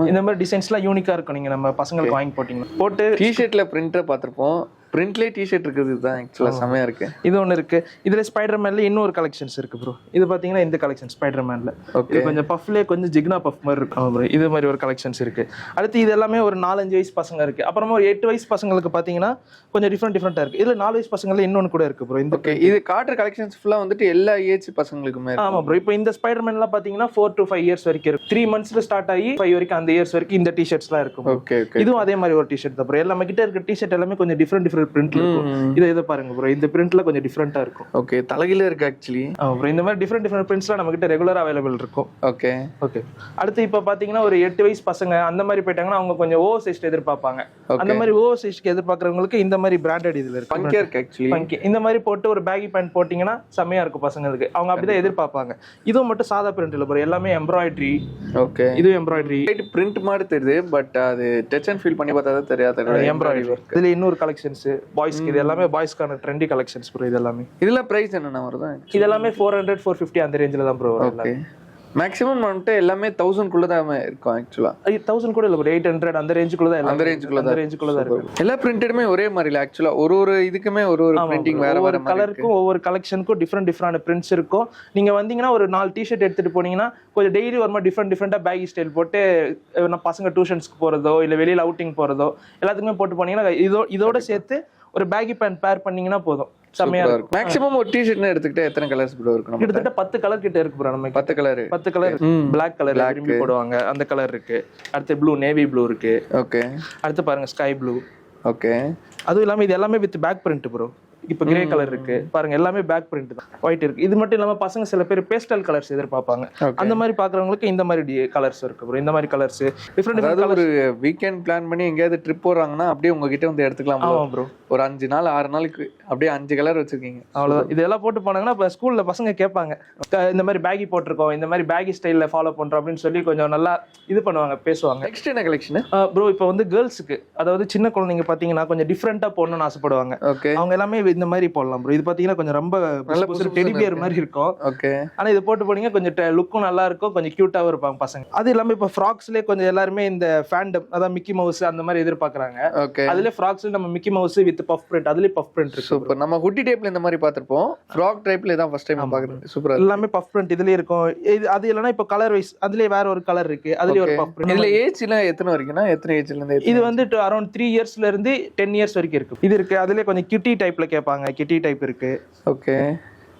இந்த மாதிரி டிசைன்ஸ்லாம் யூனிக்கா இருக்கும். நீங்க நம்ம பசங்களுக்கு வாங்கி போட்டீங்கன்னா போட்டு டி-ஷர்ட்ல பிரிண்டர் பாத்திருப்போம். பிரிண்ட்லேயே டிஷர்ட் இருக்குது தான் ஆக்சுவலாக செமையாக இருக்கு. இது ஒன்று இருக்கு. இதுல ஸ்பைடர் மேன்ல இன்னொரு கலெக்ஷன்ஸ் இருக்கு ப்ரோ. இது பாத்தீங்கன்னா இந்த கலெக்ஷன் ஸ்பைடர் மேன்ல இது கொஞ்சம் பஃப்லேயே கொஞ்சம் ஜிக்னா பஃப் மாதிரி இருக்கும் ப்ரோ. இது மாதிரி ஒரு கலெக்ஷன்ஸ் இருக்கு. அடுத்து இது எல்லாமே ஒரு 4-5 வயசு பசங்க இருக்கு. அப்புறமா ஒரு 8 வயசு பசங்களுக்கு பாத்தீங்கன்னா கொஞ்சம் டிஃப்ரெண்டா இருக்கு. இதுல 4 வயசு பசங்கள்ல இன்னொன்று கூட இருக்கு ப்ரோ. இந்த இது காட்டுற கலெக்ஷன்ஸ் ஃபுல்லா வந்துட்டு எல்லா ஏஜ் பசங்களுக்குமே. ஆமா ப்ரோ. இப்போ இந்த ஸ்பைடர் மேன்லாம் பாத்தீங்கன்னா 4 to 5 இயர்ஸ் வரைக்கும் இருக்கு. 3 monthsல ஸ்டார்ட் ஆகி 5 வரைக்கும் அந்த இயர்ஸ் வரைக்கும் இந்த டிஷர்ட்ஸ்லாம் இருக்கும். Okay okay. இதுவும் அதே மாதிரி ஒரு டிஷர்ட் தான் ப்ரோ. எல்லாமே கிட்ட இருக்க டிஷர்ட் எல்லாமே கொஞ்சம் டிஃப்ரெண்ட் பிரிண்ட்ல இருக்கும். இதை பாருங்க ப்ரோ. இந்த பிரிண்ட்ல கொஞ்சம் டிஃப்ரெண்டா இருக்கும். ஓகே. தலகில இருக்கு ஆக்சுவலி. ஆமா ப்ரோ. இந்த மாதிரி டிஃப்ரெண்ட் பிரிண்ட்ஸ்லாம் நம்ம கிட்ட ரெகுலரா அவைலபிள் இருக்கும். Okay okay. அடுத்து இப்போ பாத்தீங்கன்னா ஒரு 8 வயசு பசங்க அந்த மாதிரி போயிட்டாங்கன்னா அவங்க கொஞ்சம் ஓவர் சைஸ் எதிர்பார்ப்பாங்க. அந்த மாதிரி ஓவர் சைஸ்க்கு எதிர்பார்க்கறவங்களுக்கு இந்த மாதிரி பிராண்டட் இதுல இருக்கு. பங்கியா இருக்கு ஆக்சுவலி. பங்கி இந்த மாதிரி போட்டு ஒரு பேகி பேண்ட் போட்டீங்கன்னா செமையா இருக்கும் பசங்களுக்கு. அவங்க அப்படிதான் எதிர்பார்ப்பாங்க. இதுவும் மட்டும் சாதா பிரிண்ட் இல்ல ப்ரோ. எல்லாமே எம்ப்ராய்டரி. ஓகே. இது எம்ப்ராய்டரி. பிரிண்ட் மாதிரி தெரியுது. பட் அது டச் அண்ட் ஃபீல் பண்ணி பார்த்தா தான் தெரியாது. எம்ப்ராய்டரி. இதுல இன்னொரு கலெக்ஷன்ஸ் பாய்ஸ்க்கு. இது எல்லாமே பாய்ஸ்க்கான ட்ரெண்டி கலெக்ஷன்ஸ் ப்ரோ. இது எல்லாமே. இதுல பிரைஸ் என்னன்னா வருது? இது எல்லாமே 400 450 அந்த ரேஞ்சில தான் ப்ரோ வரும். ஓகே. மேக்ஸிமம் வந்துட்டு எல்லாமே 1000 குள்ள தான் இருக்கும் ஆக்சுவலா. 1000 கூட இல்ல ப்ரோ. 800 அந்த ரேஞ்சுக்குள்ள தான். அந்த ரேஞ்சுக்குள்ள தான் இருக்கு. எல்லா பிரிண்டடுமே ஒரே மாதிரி இல்ல ஆக்சுவலா. ஒரு இதுக்குமே ஒரு பிரிண்டிங் வேற வேற கலருக்கும் ஒவ்வொரு கலெக்ஷனுக்கும் டிஃப்ரெண்ட் பிரிண்ட்ஸ் இருக்கும். நீங்க வந்தீங்கன்னா ஒரு 4 டிஷர்ட் எடுத்துட்டு போனீங்கன்னா கொஞ்சம் டெய்லி ஒரு மாதிரி டிஃப்ரெண்டா பேகி ஸ்டைல் போட்டு பசங்க டியூஷன்ஸ்க்கு போறதோ இல்ல வெளியில அவுட்டிங் போறதோ எல்லாத்துக்குமே போட்டு போனீங்கன்னா இதோட சேர்த்து ஒரு பேகி பேண்ட் பேர் பண்ணீங்கன்னா போதும். செமையா இருக்கும். மேக்ஸிமம் ஒரு டி-ஷர்ட்னா எடுத்துக்கிட்டா எத்தனை கலர்ஸ் ப்ரோ இருக்கு? கிட்டத்தட்ட 10 கலர் கிட்ட இருக்கு ப்ரோ. நம்ம 10 கலர். 10 கலர். Black கலர் விரும்பி போடுவாங்க. அந்த கலர் இருக்கு. அடுத்து ப்ளூ, நேவி ப்ளூ இருக்கு. ஓகே. அடுத்து பாருங்க ஸ்கை ப்ளூ. ஓகே. அதுவும் இல்லாம இது எல்லாமே வித் பேக் பிரிண்ட் ப்ரோ. இப்போ கிரே கலர் இருக்கு பாருங்க. எல்லாமே பேக் பிரிண்ட் தான். ஒயிட் இருக்கு. இது மட்டும் இல்லாம பசங்க சில பேர் பேஸ்டல் கலர்ஸ் எதிர்பார்ப்பாங்க. அந்த மாதிரி பாக்குறவங்களுக்கு இந்த மாதிரி கலர்ஸ் இருக்கு ப்ரோ. இந்த மாதிரி கலர்ஸ் டிஃப்ரெண்ட். ஒரு வீக்கெண்ட் பிளான் பண்ணி எங்கேயாவது ட்ரிப் போறாங்கன்னா அப்படியே உங்ககிட்ட வந்து எடுத்துக்கலாம். ஆமா ப்ரோ. ஒரு 5 நாள் 6 நாளுக்கு அப்படியே 5 கலர் வச்சிருக்கீங்க. அவ்வளவுதான். இதெல்லாம் போட்டு போனாங்கன்னா இப்போ ஸ்கூல்ல பசங்க கேட்பாங்க இந்த மாதிரி பேகி போட்டிருக்கோம், இந்த மாதிரி பேகி ஸ்டைல்ல ஃபாலோ பண்றோம் அப்படின்னு சொல்லி கொஞ்சம் நல்லா இது பண்ணுவாங்க, பேசுவாங்க. நெக்ஸ்ட் என்ன கலெக்ஷன் ப்ரோ? இப்போ வந்து கேர்ள்ஸுக்கு, அதாவது சின்ன குழந்தைங்க பாத்தீங்கன்னா கொஞ்சம் டிஃப்ரெண்டா போடணும்னு ஆசைப்படுவாங்க. அவங்க எல்லாமே இந்த மாதிரி போடலாம் ப்ரோ. இது பாத்தீங்கன்னா கொஞ்சம் ரொம்ப டெடி பியர் மாதிரி இருக்கும். ஓகே. ஆனா இது போட்டு போனீங்க கொஞ்சம் லுக்கும் நல்லா இருக்கும், கொஞ்சம் கியூட்டாவும் இருப்பாங்க பசங்க. அது இல்லாம இப்ப ஃப்ராக்ஸ்லயே கொஞ்சம் எல்லாருமே இந்த ஃபேண்டம், அதாவது மிக்கி மவுஸ் அந்த மாதிரி எதிர்பார்க்கறாங்க. ஓகே. அதுல ஃப்ராக்ஸ்ல நம்ம Mickey mouse with puff print, அதுலயே பஃப் பிரிண்ட் இருக்கு. சூப்பர். நம்ம ஹுட்டி டைப்ல இந்த மாதிரி பாத்திருப்போம். ஃப்ராக் டைப்ல இதான் ஃபர்ஸ்ட் டைம் பாக்குறேன். சூப்பர். எல்லாமே பஃப் பிரிண்ட் இதுலயே இருக்கும். அது இல்லனா இப்ப கலர் வைஸ் அதுலயே வேற ஒரு கலர் இருக்கு, அதுலயே ஒரு பஃப் பிரிண்ட். இதுல ஏஜ்ல எத்தனை வரைக்கும்னா எத்தனை ஏஜ்ல இருந்து? இது வந்து அரௌண்ட் 3 இயர்ஸ்ல இருந்து 10 இயர்ஸ் வரைக்கும் இருக்கு. இது இருக்கு. அதுலயே கொஞ்சம் கிட்டி டைப்ல கேட்பாங்க. கிட்டி டைப் இருக்கு. ஓகே.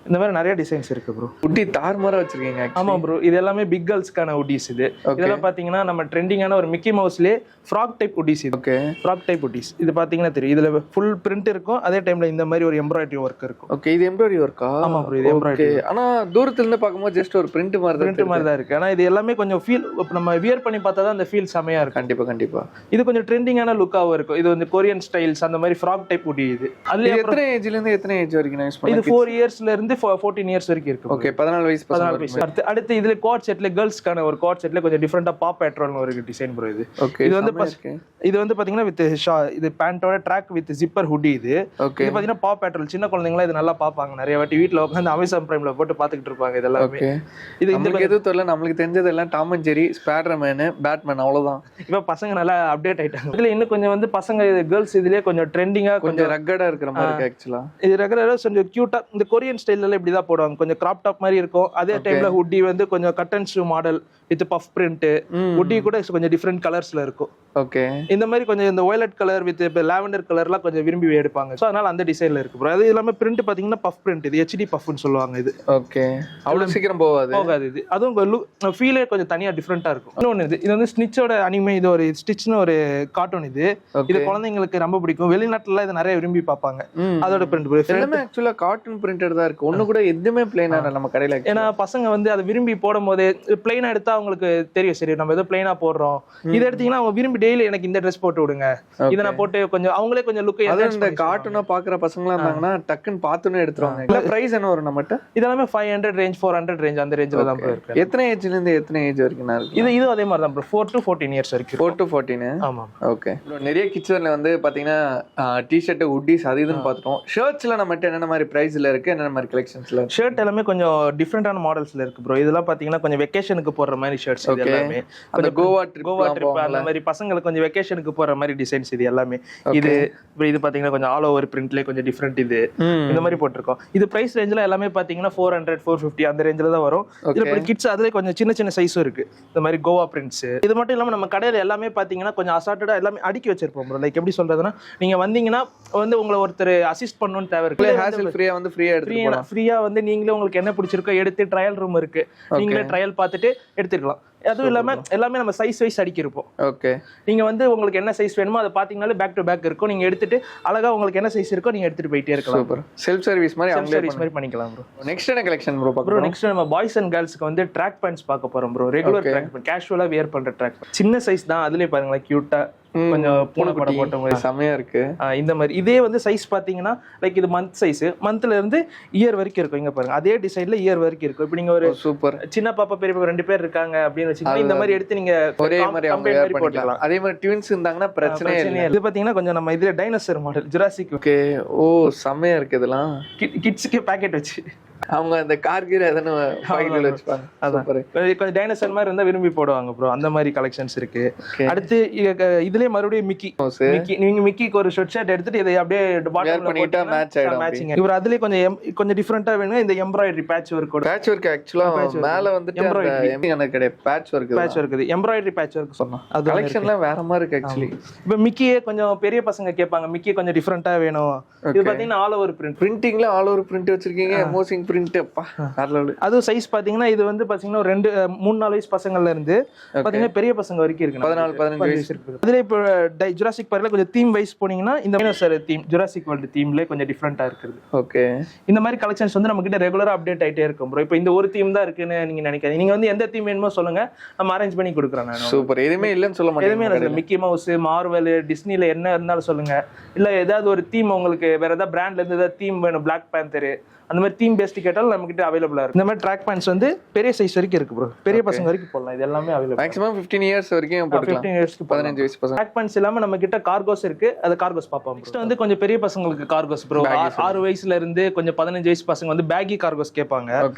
இந்த மாதிரி நிறைய டிசைன்ஸ் இருக்கு ப்ரோ. ஹுட்டி தார்மாரா வச்சிருக்கீங்க. ஆமா ப்ரோ. இது எல்லாமே பிக் கேர்ள்ஸ்க்கான ஹுட்டிஸ். இது இதெல்லாம் பாத்தீங்கன்னா நம்ம ட்ரெண்டிங்கான ஒரு மிக்கி மவுஸ்லயே ஃப்ராக் டைப் ஹுட்டிஸ். இது ஓகே. Frock type hoodies. இது பாத்தீங்கன்னா தெரியும். இதுல ஃபுல் பிரிண்ட் இருக்கும், அதே டைம்ல இந்த மாதிரி ஒரு எம்ப்ராய்டரி ஒர்க் இருக்கும். ஓகே. இது எம்ப்ராய்டரி ஒர்க்கா? ஆமா ப்ரோ. இது எம்ப்ராய்டரி. ஆனா தூரத்துல இருந்து பாக்கும்போது ஜஸ்ட் ஒரு பிரிண்ட் மாதிரி தான் இருக்கு. ஆனா இது எல்லாமே கொஞ்சம் ஃபீல் நம்ம வியர் பண்ணி பார்த்தா தான் அந்த ஃபீல் செமையா இருக்கும். கண்டிப்பா கண்டிப்பா. இது கொஞ்சம் ட்ரெண்டிங்கான லுக்காவும் இருக்கும். இது வந்து கொரியன் ஸ்டைல்ஸ் அந்த மாதிரி ஃப்ராக் டைப் ஹுட்டி. இது அதுல எத்தனை ஏஜ்ல இருந்து எத்தனை ஏஜ் வரைக்கும் யூஸ் பண்ணலாம்? இது 4 இயர்ஸ்ல இருந்து 14 இயர்ஸ் வரைக்கும் இருக்கு. ஓகே. 14 வயசு 14 வயசு. அடுத்து இதுல கோட் செட்ல கேர்ள்ஸ்க்கான ஒரு கோட் செட்ல கொஞ்சம் டிஃபரெண்டா பாப் பேட்டர்ன் ஒரு டிசைன் ப்ரோ. இது இது வந்து பாத்தீங்கன்னா வித் இது பேண்டோட ட்ராக் வித் ஜிப்பர் ஹுட்டி. இது இது பாத்தீங்கன்னா பாப் பேட்டர்ன். சின்ன குழந்தைங்களா இது நல்லா பாப்பாங்க. நிறைய வாட்டி வீட்ல உட்கார்ந்து அமேசான் பிரைம்ல போட்டு பாத்துக்கிட்டு இருப்பாங்க. இதெல்லாம் இது நமக்கு எதுவும் தெரியல. நமக்கு தெரிஞ்சது எல்லாம் Tom and Jerry, Spiderman, Batman, அவ்வளவுதான். இப்ப பசங்க நல்லா அப்டேட் ஆயிட்டாங்க. இதுல இன்னும் கொஞ்சம் வந்து பசங்க கேர்ள்ஸ் இதுலயே கொஞ்சம் ட்ரெண்டிங்கா கொஞ்சம் ரக்கடா இருக்கிற மாதிரி இருக்கு ஆக்சுவலா. இது ரக்கடா கொஞ்சம் கியூட்டா இந்த கொரியன் ஸ்டைல்ல இப்படிதான் போடுவாங்க. கொஞ்சம் கிராப் டாப் மாதிரி இருக்கும். அதே டைம்ல ஹுட்டி வந்து கொஞ்சம் cut and shoe model with puff print. Hoodie கூட கொஞ்சம் டிஃபரெண்ட் கலர்ஸ்ல இருக்கும். ஓகே. இந்த மாதிரி கொஞ்சம் இந்த வயலட் கலர் வித் லாவெண்டர் கலர்லாம் கொஞ்சம் விரும்பி எடுப்பாங்க. சோ அதனால அந்த டிசைன்ல இருக்கு ப்ரோ. அது எல்லாமே பிரிண்ட் பாத்தீங்கன்னா பஃப் பிரிண்ட். இது HD பஃப்னு சொல்லுவாங்க. இது ஓகே. அவ்வளவு சீக்கிரம் போகாது. இது அதுவும் ஃபீலே கொஞ்சம் தனியா டிஃபரெண்டா இருக்கும். இன்னொன்னு இது வந்து ஸ்னிட்சோட அனிமே. இது ஒரு ஸ்டிச்னு ஒரு கார்ட்டூன். இது குழந்தைங்களுக்கு ரொம்ப பிடிக்கும். வெளிநாட்டுல இதை நிறைய விரும்பி பார்ப்பாங்க. அதோட பிரிண்ட் எல்லாமே ஆக்சுவலா கார்ட்டூன் பிரிண்டட் தான் இருக்கு. ஒண்ணு கூட எதுவுமே பிளைனா நம்ம கடையில. ஏன்னா பசங்க வந்து அதை விரும்பி போடும்போது பிளைனா எடுத்தா அவங்களுக்கு தெரியும். சரி நம்ம ஏதோ பிளைனா போடுறோம். இதை எடுத்தீங்கன்னா அவங்க விரும்பி டெய்லி எனக்கு இந்த ட்ரெஸ் போட்டு விடுங்க, இதை நான் போட்டு கொஞ்சம் அவங்களே கொஞ்சம் லுக். இந்த கார்ட்டூனா பாக்குற பசங்களா இருந்தாங்கன்னா டக்குன்னு பார்த்துன்னு எடுத்துருவாங்க. இல்ல பிரைஸ் என்ன வரும் நம்மட்ட? இதெல்லாமே 500 ரேஞ்ச் 400 ரேஞ்ச் அந்த ரேஞ்சில தான் இருக்கு. எத்தனை ஏஜ்ல இருந்து எத்தனை ஏஜ் வரைக்கும் இருக்கு? இது அதே மாதிரி தான் ப்ரோ. 4 to 14 இயர்ஸ் வரைக்கும். 4 to 14. ஆமா. ஓகே. நிறைய கிட்ஸ்ல வந்து பாத்தீங்கன்னா டி-ஷர்ட், ஹுட்டிஸ் அது இதுன்னு பாத்துட்டோம். ஷர்ட்ஸ்ல நம்மட்ட என்னென்ன மாதிரி பிரைஸ்ல இருக்கு, என்னென்ன மாதிரி கலெக்ஷன்ஸ்ல? ஷர்ட் எல்லாமே கொஞ்சம் டிஃபரெண்டான மாடல்ஸ்ல இருக்கு ப்ரோ. இதெல்லாம் பாத்தீங்கன்னா கொஞ்சம் வெக்கேஷனுக்கு போடுற மாதிரி ஷர்ட்ஸ். இது எல்லாமே அந்த கோவா ட்ரிப் அந்த மாதிரி பசங்க பசங்களுக்கு கொஞ்சம் வெக்கேஷனுக்கு போற மாதிரி டிசைன்ஸ் இது எல்லாமே. இது இப்போ இது பாத்தீங்கன்னா கொஞ்சம் ஆல் ஓவர் பிரிண்ட்லயே கொஞ்சம் டிஃப்ரெண்ட் இது இந்த மாதிரி போட்டிருக்கோம். இது பிரைஸ் ரேஞ்சில் எல்லாமே பாத்தீங்கன்னா 400 450 அந்த ரேஞ்சில் தான் வரும். இதுல கிட்ஸ் அதுல கொஞ்சம் சின்ன சின்ன சைஸும் இருக்கு. இந்த மாதிரி கோவா பிரிண்ட்ஸ். இது மட்டும் இல்லாம நம்ம கடையில எல்லாமே பாத்தீங்கன்னா கொஞ்சம் அசார்ட்டடா எல்லாமே அடுக்கி வச்சிருப்போம் ப்ரோ. லைக் எப்படி சொல்றதுன்னா நீங்க வந்தீங்கன்னா வந்து உங்களை ஒருத்தர் அசிஸ்ட் பண்ணணும்னு தேவை இருக்கு. ஹேசல் ஃப்ரீயா வந்து ஃப்ரீயா வந்து நீங்களே உங்களுக்கு என்ன பிடிச்சிருக்கோ எடுத்து ட்ரையல் ரூம் இருக்கு, நீங்களே ட்ரையல் பார்த்துட்டு எடுத்துக்கலாம். அதுவும் இல்லாம எல்லாமே நம்ம சைஸ் வைஸ் அடிக்கிருப்போம். ஓகே, நீங்க வந்து உங்களுக்கு என்ன சைஸ் வேணுமோ அதை பாத்தீங்கன்னாலே பேக் டு பேக் இருக்கும். நீங்க எடுத்துட்டு அழகா உங்களுக்கு என்ன சைஸ் இருக்கோ நீங்க எடுத்துட்டு போயிட்டே இருக்கலாம். சூப்பர். செல்ஃப் சர்வீஸ் மாதிரி பண்ணிக்கலாம் ப்ரோ. நெக்ஸ்ட் என்ன கலெக்ஷன் ப்ரோ ப்ரோ நெக்ஸ்ட் நம்ம பாய்ஸ் அண்ட் கேர்ள்ஸ்க்கு வந்து ட்ராக் பேண்ட்ஸ் பார்க்க போறோம் ப்ரோ. ரெகுலர் ட்ராக் பேண்ட், கேஷுவலா வியர் பண்ற ட்ராக் பேண்ட். சின்ன சைஸ் தான், அதுலயே பாருங்களேன் கியூட்டா கொஞ்சம் பூனை படம் போட்டவங்க செமையா இருக்கு. இந்த மாதிரி இதே வந்து சைஸ் பாத்தீங்கன்னா லைக் இது மந்த் சைஸ், மந்த்ல இருந்து இயர் வரைக்கும் இருக்கும். இங்க பாருங்க அதே டிசைன்ல இயர் வரைக்கும் இருக்கும். இப்போ நீங்க ஒரு சூப்பர் சின்ன பாப்பா பெரிய பாப்பா 2 பேர் இருக்காங்க அப்படின்னு வச்சுக்கோங்க, இந்த மாதிரி எடுத்து நீங்க ஒரே மாதிரி போட்டுக்கலாம். அதே மாதிரி ட்வின்ஸ் இருந்தாங்கன்னா பிரச்சனை இல்லை. இது பாத்தீங்கன்னா கொஞ்சம் நம்ம இதுல டைனோசர் மாடல் ஜுராசிக். ஓகே, ஓ செமையா இருக்கு. இதெல்லாம் கிட்ஸ்க்கு பாக்கெட் வச்சு அவங்க அந்த கார்கிற எதனா ஃபைல்ல வச்சுப்பாங்க. அதான் கொஞ்சம் டைனோசர் மாதிரி இருந்தா விரும்பி போடுவாங்க ப்ரோ. அந்த மாதிரி கலெக்ஷன்ஸ் இருக்கு. அடுத்து இதுலயே மறுபடியும் மிக்கி. நீங்க மிக்கிக்கு ஒரு ஷர்ட் ஷர்ட் எடுத்துட்டு இதை அப்படியே பாட்டம்ல பண்ணிட்டா மேட்ச் ஆயிடும். மேட்சிங். இவர் அதுலயே கொஞ்சம் டிஃபரண்டா வேணும். இந்த embroidery patch work. Patch work ஆக்சுவலா மேல வந்து எம்ப்ராய்டரி எனக்கு கிடையாது, பேட்ச் ஒர்க். பேட்ச் ஒர்க் இது எம்ப்ராய்டரி பேட்ச் ஒர்க் சொன்னா. அது கலெக்ஷன்லாம் வேற மாதிரி இருக்கு ஆக்சுவலி. இப்போ மிக்கியே கொஞ்சம் பெரிய பசங்க கேட்பாங்க, மிக்கி கொஞ்சம் டிஃபரண்டா வேணும். இது பாத்தீங்கன்னா ஆல் ஓவர் பிரிண்ட். பிரிண்டிங்ல ஆல் ஓவர் பிரிண்ட் வச்சிருக்கீங்க. மோசிங் பிரிண்ட் அப்பா. அதுவும் சைஸ் பாத்தீங்கன்னா இது வந்து பாத்தீங்கன்னா 2-3-4 வயசு பசங்கள்ல இருந்து பாத்தீங்கன்னா பெரிய பசங்க வரைக்கும் இருக்கு. 14-15 வயசு இருக்கு. அதுல இப்போ ஜுராசிக் பார்க்ல கொஞ்சம் தீம் வைஸ் போனீங்கன்னா இந்த டைனோசர் தீம், ஜுராசிக் வேர்ல்ட் தீம்ல கொஞ்சம் டிஃபரெண்டா இருக்குது. ஓகே, இந்த மாதிரி கலெக்ஷன்ஸ் வந்து நம்ம கிட்ட ரெகுலரா அப்டேட் ஆயிட்டே இருக்கும் ப்ரோ. இப்போ இந்த ஒரு தீம் தான் இருக்குன்னு நீங்க நினைக்காதீங்க. நீங்க வந்து எந்த தீம் வேணுமோ சொல்லுங்க, நம்ம அரேஞ்ச் பண்ணி கொடுக்குறேன் நான். சூப்பர். எதுவுமே இல்லைன்னு சொல்ல மாட்டேன். எதுவுமே இல்லை. மிக்கி மவுஸ், மார்வல், டிஸ்னில என்ன இருந்தாலும் சொல்லுங்க. இல்ல ஏதாவது ஒரு தீம் உங்களுக்கு வேற ஏதாவது பிராண்ட்ல இருந்து ஏதாவது தீம் வேணும், பிளாக் பேந்தர் அந்த மாதிரி தீம் பேஸ்ட் கேட்டாலும் நம்ம கிட்ட அவைலபிளா இருக்கு. இந்த மாதிரி ட்ராக் பேண்ட்ஸ் வந்து பெரிய சைஸ் வரைக்கும் இருக்கு ப்ரோ. பெரிய பசங்க வரைக்கும் போடலாம். இது எல்லாமே அவைலபிள். மேக்ஸிமம் 15 இயர்ஸ் வரைக்கும் போடலாம். 15 இயர்ஸ்க்கு 15 வயசு பசங்க. ட்ராக் பேண்ட்ஸ் இல்லாம நம்ம கிட்ட கார்கோஸ் இருக்கு. அது கார்கோஸ் பாப்போம். நெக்ஸ்ட் வந்து கொஞ்சம் பெரிய பசங்களுக்கு கார்கோஸ் ப்ரோ. 6 வயசுல இருந்து கொஞ்சம் 15 வயசு பசங்க வந்து பேகி கார்கோஸ் கேட்பாங்க.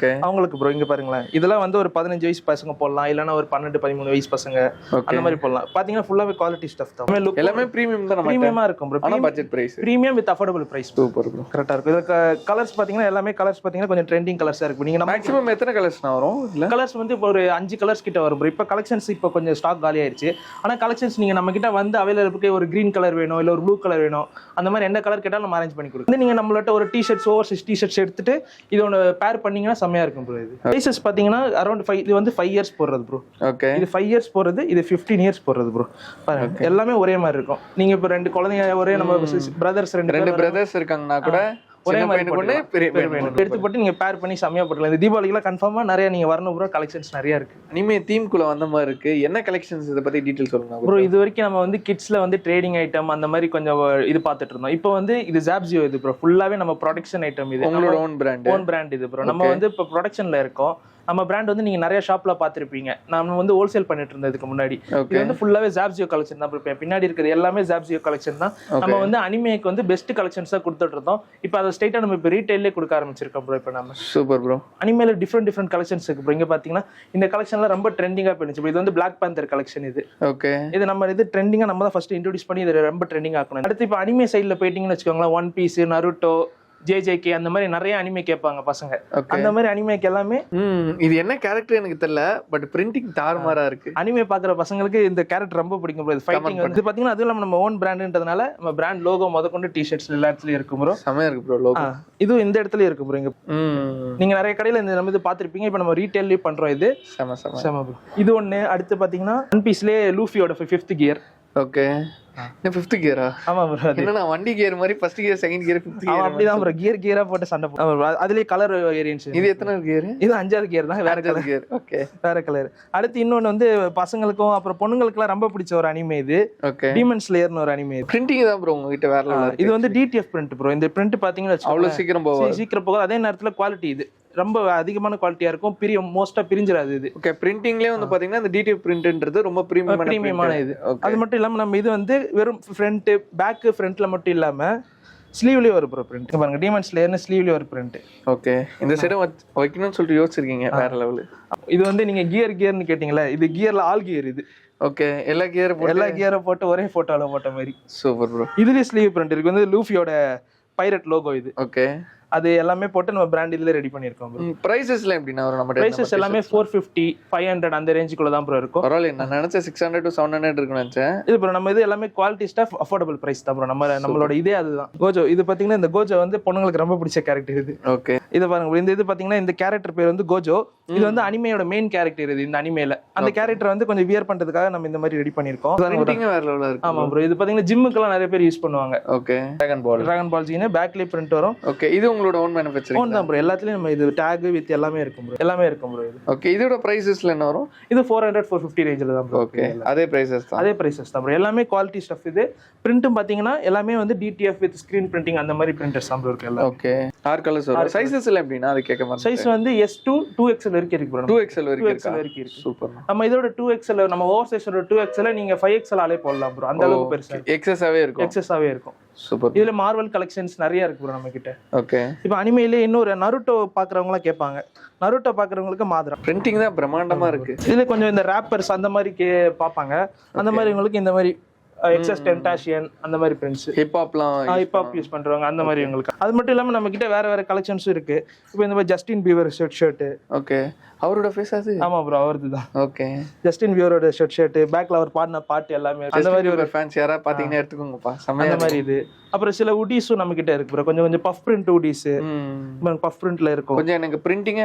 அவங்களுக்கு ப்ரோ இங்க பாருங்களேன். இதெல்லாம் வந்து ஒரு 15 வயசு பசங்க போடலாம், இல்லனா ஒரு 12-13 வயசு பசங்க அந்த மாதிரி போடலாம். பாத்தீங்கன்னா ஃபுல்லாவே குவாலிட்டி ஸ்டஃப் தான். எல்லாமே பிரீமியம் தான். பிரீமியமா இருக்கும் ப்ரோ. ஆனா budget price. Premium with affordable price. Super bro. கரெக்ட்டா இருக்கு. இதுல கலர்ஸ் பாத்தீங்கன்னா எல்லாமே கலர்ஸ் பாத்தீங்கன்னா கொஞ்சம் ட்ரெண்டிங் கலர்ஸா இருக்கு. நீங்க மேக்ஸிமம் எத்தனை கலர்ஸ் வரும்? இல்ல கலர்ஸ் வந்து இப்போ ஒரு 5 கலர்ஸ் கிட்ட வரும் ப்ரோ. இப்போ கலெக்ஷன்ஸ் இப்போ கொஞ்சம் ஸ்டாக் காலி ஆயிருச்சு. ஆனா கலெக்ஷன்ஸ் நீங்க நம்ம கிட்ட வந்து அவைலபிளுக்கு ஒரு கிரீன் கலர் வேணும், இல்ல ஒரு ப்ளூ கலர் வேணும், அந்த மாதிரி எந்த கலர் கேட்டாலும் நம்ம அரேஞ்ச் பண்ணி கொடுப்போம். நீங்க நம்மள்ட்ட ஒரு டி-ஷர்ட்ஸ், ஓவர் சைஸ் டி-ஷர்ட்ஸ் எடுத்துட்டு இதோட பேர் பண்ணீங்கன்னா செமையா இருக்கும் ப்ரோ. இது சைஸஸ் பாத்தீங்கன்னா அரௌண்ட் 5. இது வந்து 5 இயர்ஸ் போடுறது ப்ரோ. ஓகே, இது 5 இயர்ஸ் போடுறது, இது 15 இயர்ஸ் போடுறது ப்ரோ. பாருங்க எல்லாமே ஒரே மாதிரி இருக்கும். நீங்க இப்போ 2 குழந்தைங்க, ஒரே நம்ம பிரதர்ஸ் 2 பிரதர்ஸ் இருக்காங்கன்னா கூட ஒரே மாதிரி எடுத்து போட்டு நீங்க பேர் பண்ணி செமையா போட்டுக்கலாம். இந்த தீபாவளிக்குலாம் கன்ஃபார்மா நிறைய நீங்க வரணும் ப்ரோ. கலெக்ஷன்ஸ் நிறைய இருக்கு. இனிமே தீம் குள்ள வந்த மாதிரி இருக்கு. என்ன கலெக்ஷன்ஸ் இத பத்தி டீடைல் சொல்லுங்க ப்ரோ. இது வரைக்கும் நம்ம வந்து கிட்ஸ்ல வந்து ட்ரேடிங் ஐட்டம் அந்த மாதிரி கொஞ்சம் இது பார்த்துட்டு இருந்தோம். இப்போ வந்து இது ஜாப்ஜியோ இது ப்ரோ. ஃபுல்லாவே நம்ம ப்ரொடக்ஷன் ஐட்டம். இது உங்களோட ஓன் பிராண்ட் இது ப்ரோ. நம்ம வந்து இப்போ ப்ரொடக்ஷன்ல இருக்கோம். நம்ம பிராண்ட் வந்து நீங்க நிறைய ஷாப்ல பாத்திருப்பீங்க. நம்ம வந்து ஹோல்சேல் பண்ணிட்டு இருந்ததுக்கு முன்னாடி இது வந்து ஃபுல்லாவே ஜாப்ஜியோ கலெக்ஷன் தான். பின்னாடி இருக்கிறது எல்லாமே ஜாப்ஜியோ கலெக்ஷன் தான். நம்ம வந்து அனிமேக்கு வந்து பெஸ்ட் கலெக்ஷன்ஸா கொடுத்துட்டு இருந்தோம். இப்போ அதை ஸ்ட்ரைட்டா நம்ம இப்போ ரீட்டைல்லே கொடுக்க ஆரம்பிச்சிருக்கோம் ப்ரோ. இப்போ நம்ம சூப்பர் ப்ரோ. அனிமேல டிஃப்ரெண்ட் கலெக்ஷன்ஸ் இருக்கு ப்ரோ. இங்க பாத்தீங்கன்னா இந்த கலெக்ஷன்ல ரொம்ப ட்ரெண்டிங்கா போயிடுச்சு. இது வந்து பிளாக் பேந்தர் கலெக்ஷன். இது ஓகே, இது நம்ம இது ட்ரெண்டிங்கா நம்ம தான் ஃபர்ஸ்ட் இன்ட்ரோடியூஸ் பண்ணி இது ரொம்ப ட்ரெண்டிங் ஆக்கணும். அடுத்து இப்போ அனிமே சைட்ல போயிட்டீங்கன்னு வச்சுக்கோங்களேன், ஒன் பீஸ், நருட்டோ, JJK அந்த மாதிரி நிறைய அனிமே கேட்பாங்க பசங்க. அந்த மாதிரி அனிமேக்கு எல்லாமே இது என்ன கேரக்டர் எனக்கு தெரியல, பட் பிரிண்டிங் தாறுமாறா இருக்கு. அனிமே பாக்குற பசங்களுக்கு இந்த கேரக்டர் ரொம்ப பிடிக்கும் ப்ரோ. ஃபைட்டிங் வந்து பாத்தீங்கன்னா அதுவும் நம்ம ஓன் பிராண்ட்ன்றதுனால நம்ம பிராண்ட் லோகோ முதற்கொண்டு டி-ஷர்ட்ஸ் எல்லா இடத்துலயும் இருக்கும் ப்ரோ. செமையா இருக்கு ப்ரோ லோகோ. இது இந்த இடத்துலயும் இருக்கு ப்ரோ. இங்க நீங்க நிறைய கடையில இந்த நம்ம இது பாத்திருப்பீங்க. இப்போ நம்ம ரீட்டைல்லயே பண்றோம். இது செம ப்ரோ. இது ஒண்ணு. அடுத்து பாத்தீங்கன்னா ஒன் பீஸ்லயே லூஃபியோட 5th கியர். ஓகே, 5th கியரா? ஆமா ப்ரோ. என்னன்னா வண்டி கியர் மாதிரி first gear, second gear, 5th gear அப்படிதான் ப்ரோ. கியரா போட்டு சண்டை போடுவோம். அதுலயே கலர் வேரியன்ட்ஸ். இது எத்தனை கியர்? இது 5th கியர் தான். வேற கலர் கியர். ஓகே, வேற கலர். அடுத்து இன்னொன்னு வந்து பசங்களுக்கும் அப்புறம் பொண்ணுங்களுக்குலாம் ரொம்ப பிடிச்ச ஒரு அனிமே இது. ஓகே, டீமன் ஸ்லேயர்னு ஒரு அனிமே. பிரிண்டிங் தான் ப்ரோ உங்ககிட்ட வேற லெவல். இது வந்து DTF பிரிண்ட் ப்ரோ. இந்த பிரிண்ட் பாத்தீங்கன்னா அவ்வளவு சீக்கிரம் போகாது. அதே நேரத்துல குவாலிட்டி இது ரொம்ப அதிகமான குவாலிட்டியா இருக்கும். மோஸ்டா பிரிஞ்சிராது இது. ஓகே, பிரிண்டிங்லயே வந்து பாத்தீங்கன்னா இந்த DTF பிரிண்ட்ன்றது ரொம்ப பிரீமியமான இது. அது மட்டும் இல்லாம நம்ம இது வந்து வெறும் ஃப்ரண்ட் பேக் ஃப்ரண்ட்ல மட்டும் இல்லாம ஸ்லீவ்லயே ஒரு ப்ரோ பிரிண்ட். பாருங்க டீமன் ஸ்லேயர்னு ஸ்லீவ்லயே ஒரு பிரிண்ட். ஓகே, இந்த சைடு வைக்கணும்னு சொல்லிட்டு யோசிச்சிருக்கீங்க. வேற லெவல். இது வந்து நீங்க கியர்னு கேட்டீங்கல, இது கியர்ல ஆல் கியர். இது ஓகே எல்லா கியர் எல்லா கியரும் போட்டு ஒரே போட்டோல போட்ட மாதிரி. Super bro. இதுலயே ஸ்லீவ் பிரிண்ட் இருக்கு, வந்து லூஃபியோட பைரட் லோகோ இது. ஓகே அது எல்லாமே போட்டு நம்ம பிராண்ட் இதுல ரெடி பண்ணிருக்கோம் ப்ரோ. பிரைசஸ்ல எப்படின்னா வரும் நம்ம பிரைசஸ் எல்லாமே 450 500 அந்த ரேஞ்சுக்குள்ள தான் ப்ரோ இருக்கும். பரவாயில்ல, நான் நினைச்சேன் 600 to 700 இருக்குன்னு நினைச்சேன். இது ப்ரோ நம்ம இது எல்லாமே குவாலிட்டி ஸ்டஃப் அஃபோர்டபுள் பிரைஸ் தான் ப்ரோ. நம்மளோட இதே அதுதான். கோஜோ இது பாத்தீங்கன்னா இந்த கோஜோ வந்து பொண்ணுங்களுக்கு ரொம்ப பிடிச்ச கேரக்டர் இது. ஓகே இது பாருங்க bro, இந்த இது பாத்தீங்கன்னா இந்த கேரக்டர் பேர் வந்து கோஜோ. இது வந்து அனிமேயோட மெயின் கேரக்டர் இது இந்த அனிமேல. அந்த கேரக்டர் வந்து கொஞ்சம் வியர் பண்றதுக்காக நம்ம இந்த மாதிரி ரெடி பண்ணிருக்கோம். பிரிண்டிங் வேற லெவல்ல இருக்கு. ஆமா ப்ரோ, இது பாத்தீங்கன்னா ஜிம்முக்குலாம் நிறைய பேர் யூஸ் பண்ணுவாங்க. ஓகே டிராகன் பால் ஜீனு பேக்லயே பிரிண்ட் வரும். ஓகே இது உங்களோட ஓன் மேனுஃபேக்சரிங் தான் ப்ரோ. எல்லாத்துலயும் நம்ம இது டாக் வித் எல்லாமே இருக்கும் ப்ரோ. எல்லாமே இருக்கும் ப்ரோ இது. ஓகே இதோட பிரைசஸ்ல என்ன வரும்? இது 400 450 ரேஞ்சில தான் ப்ரோ. ஓகே அதே பிரைசஸ் தான். அதே பிரைசஸ் தான் ப்ரோ. எல்லாமே குவாலிட்டி ஸ்டஃப். இது பிரிண்ட்டும் பாத்தீங்கன்னா எல்லாமே வந்து DTF வித் ஸ்கிரீன் பிரிண்டிங் அந்த மாதிரி பிரிண்டர்ஸ் தான் ப்ரோ இருக்கு எல்லாம். ஓகே 6 கலர்ஸ் வரும். சைஸஸ்ல எப்படினா அது கேட்க மாட்டேன். சைஸ் வந்து S2 2XL வரைக்கும் இருக்கு ப்ரோ. 2XL வரைக்கும் இருக்கு. சூப்பர். நம்ம இதோட 2XL நம்ம ஓவர் சைஸோட 2XL நீங்க 5XL ஆலே போடலாம் ப்ரோ. அந்த அளவுக்கு பெருசா எக்ஸஸாவே இருக்கும். எக்ஸஸாவே இருக்கும். சூப்பர். இதுல மார்வல் கலெக்ஷன்ஸ் நிறைய இருக்கு ப்ரோ நம்ம கிட்ட. ஓகே இப்போ அனிமேல இன்னொரு நருட்டோ பாக்குறவங்க எல்லாம் கேட்பாங்க. நருட்டோ பாக்குறவங்களுக்கு மாதிரா பிரிண்டிங் தான் பிரம்மாண்டமா இருக்கு. இதுல கொஞ்சம் இந்த ராப்பர்ஸ் அந்த மாதிரி பாப்பாங்க. அந்த மாதிரி உங்களுக்கு இந்த மாதிரி எக்ஸஸ் டென்டாஷியன் அந்த மாதிரி பிரிண்ட்ஸ் ஹிப்ஹாப் யூஸ் பண்றவங்க அந்த மாதிரி உங்களுக்கு. அது மட்டும் இல்லாம நம்ம கிட்ட வேற வேற கலெக்ஷன்ஸும் இருக்கு. இப்போ இந்த மாதிரி ஜஸ்டின் பீவர் ஷர்ட். ஓகே அவரோட ஃபேஸ் அது? ஆமா ப்ரோ அவரது தான். ஓகே ஜஸ்டின் பீவரோட ஷர்ட் பேக்ல அவர் பாடின பாட்டு எல்லாமே அந்த மாதிரி ஒரு ஃபேன்ஸ் யாரா பாத்தீங்கன்னா எடுத்துக்கோங்கப்பா. அந்த மாதிரி இது. அப்புறம் சில உடிஸும் நம்ம கிட்ட இருக்கு ப்ரோ. கொஞ்சம் பஃப் பிரிண்ட் உடிஸ். பஃப் பிரிண்ட்ல இருக்கும். கொஞ்சம் எனக்கு பிரிண்டிங்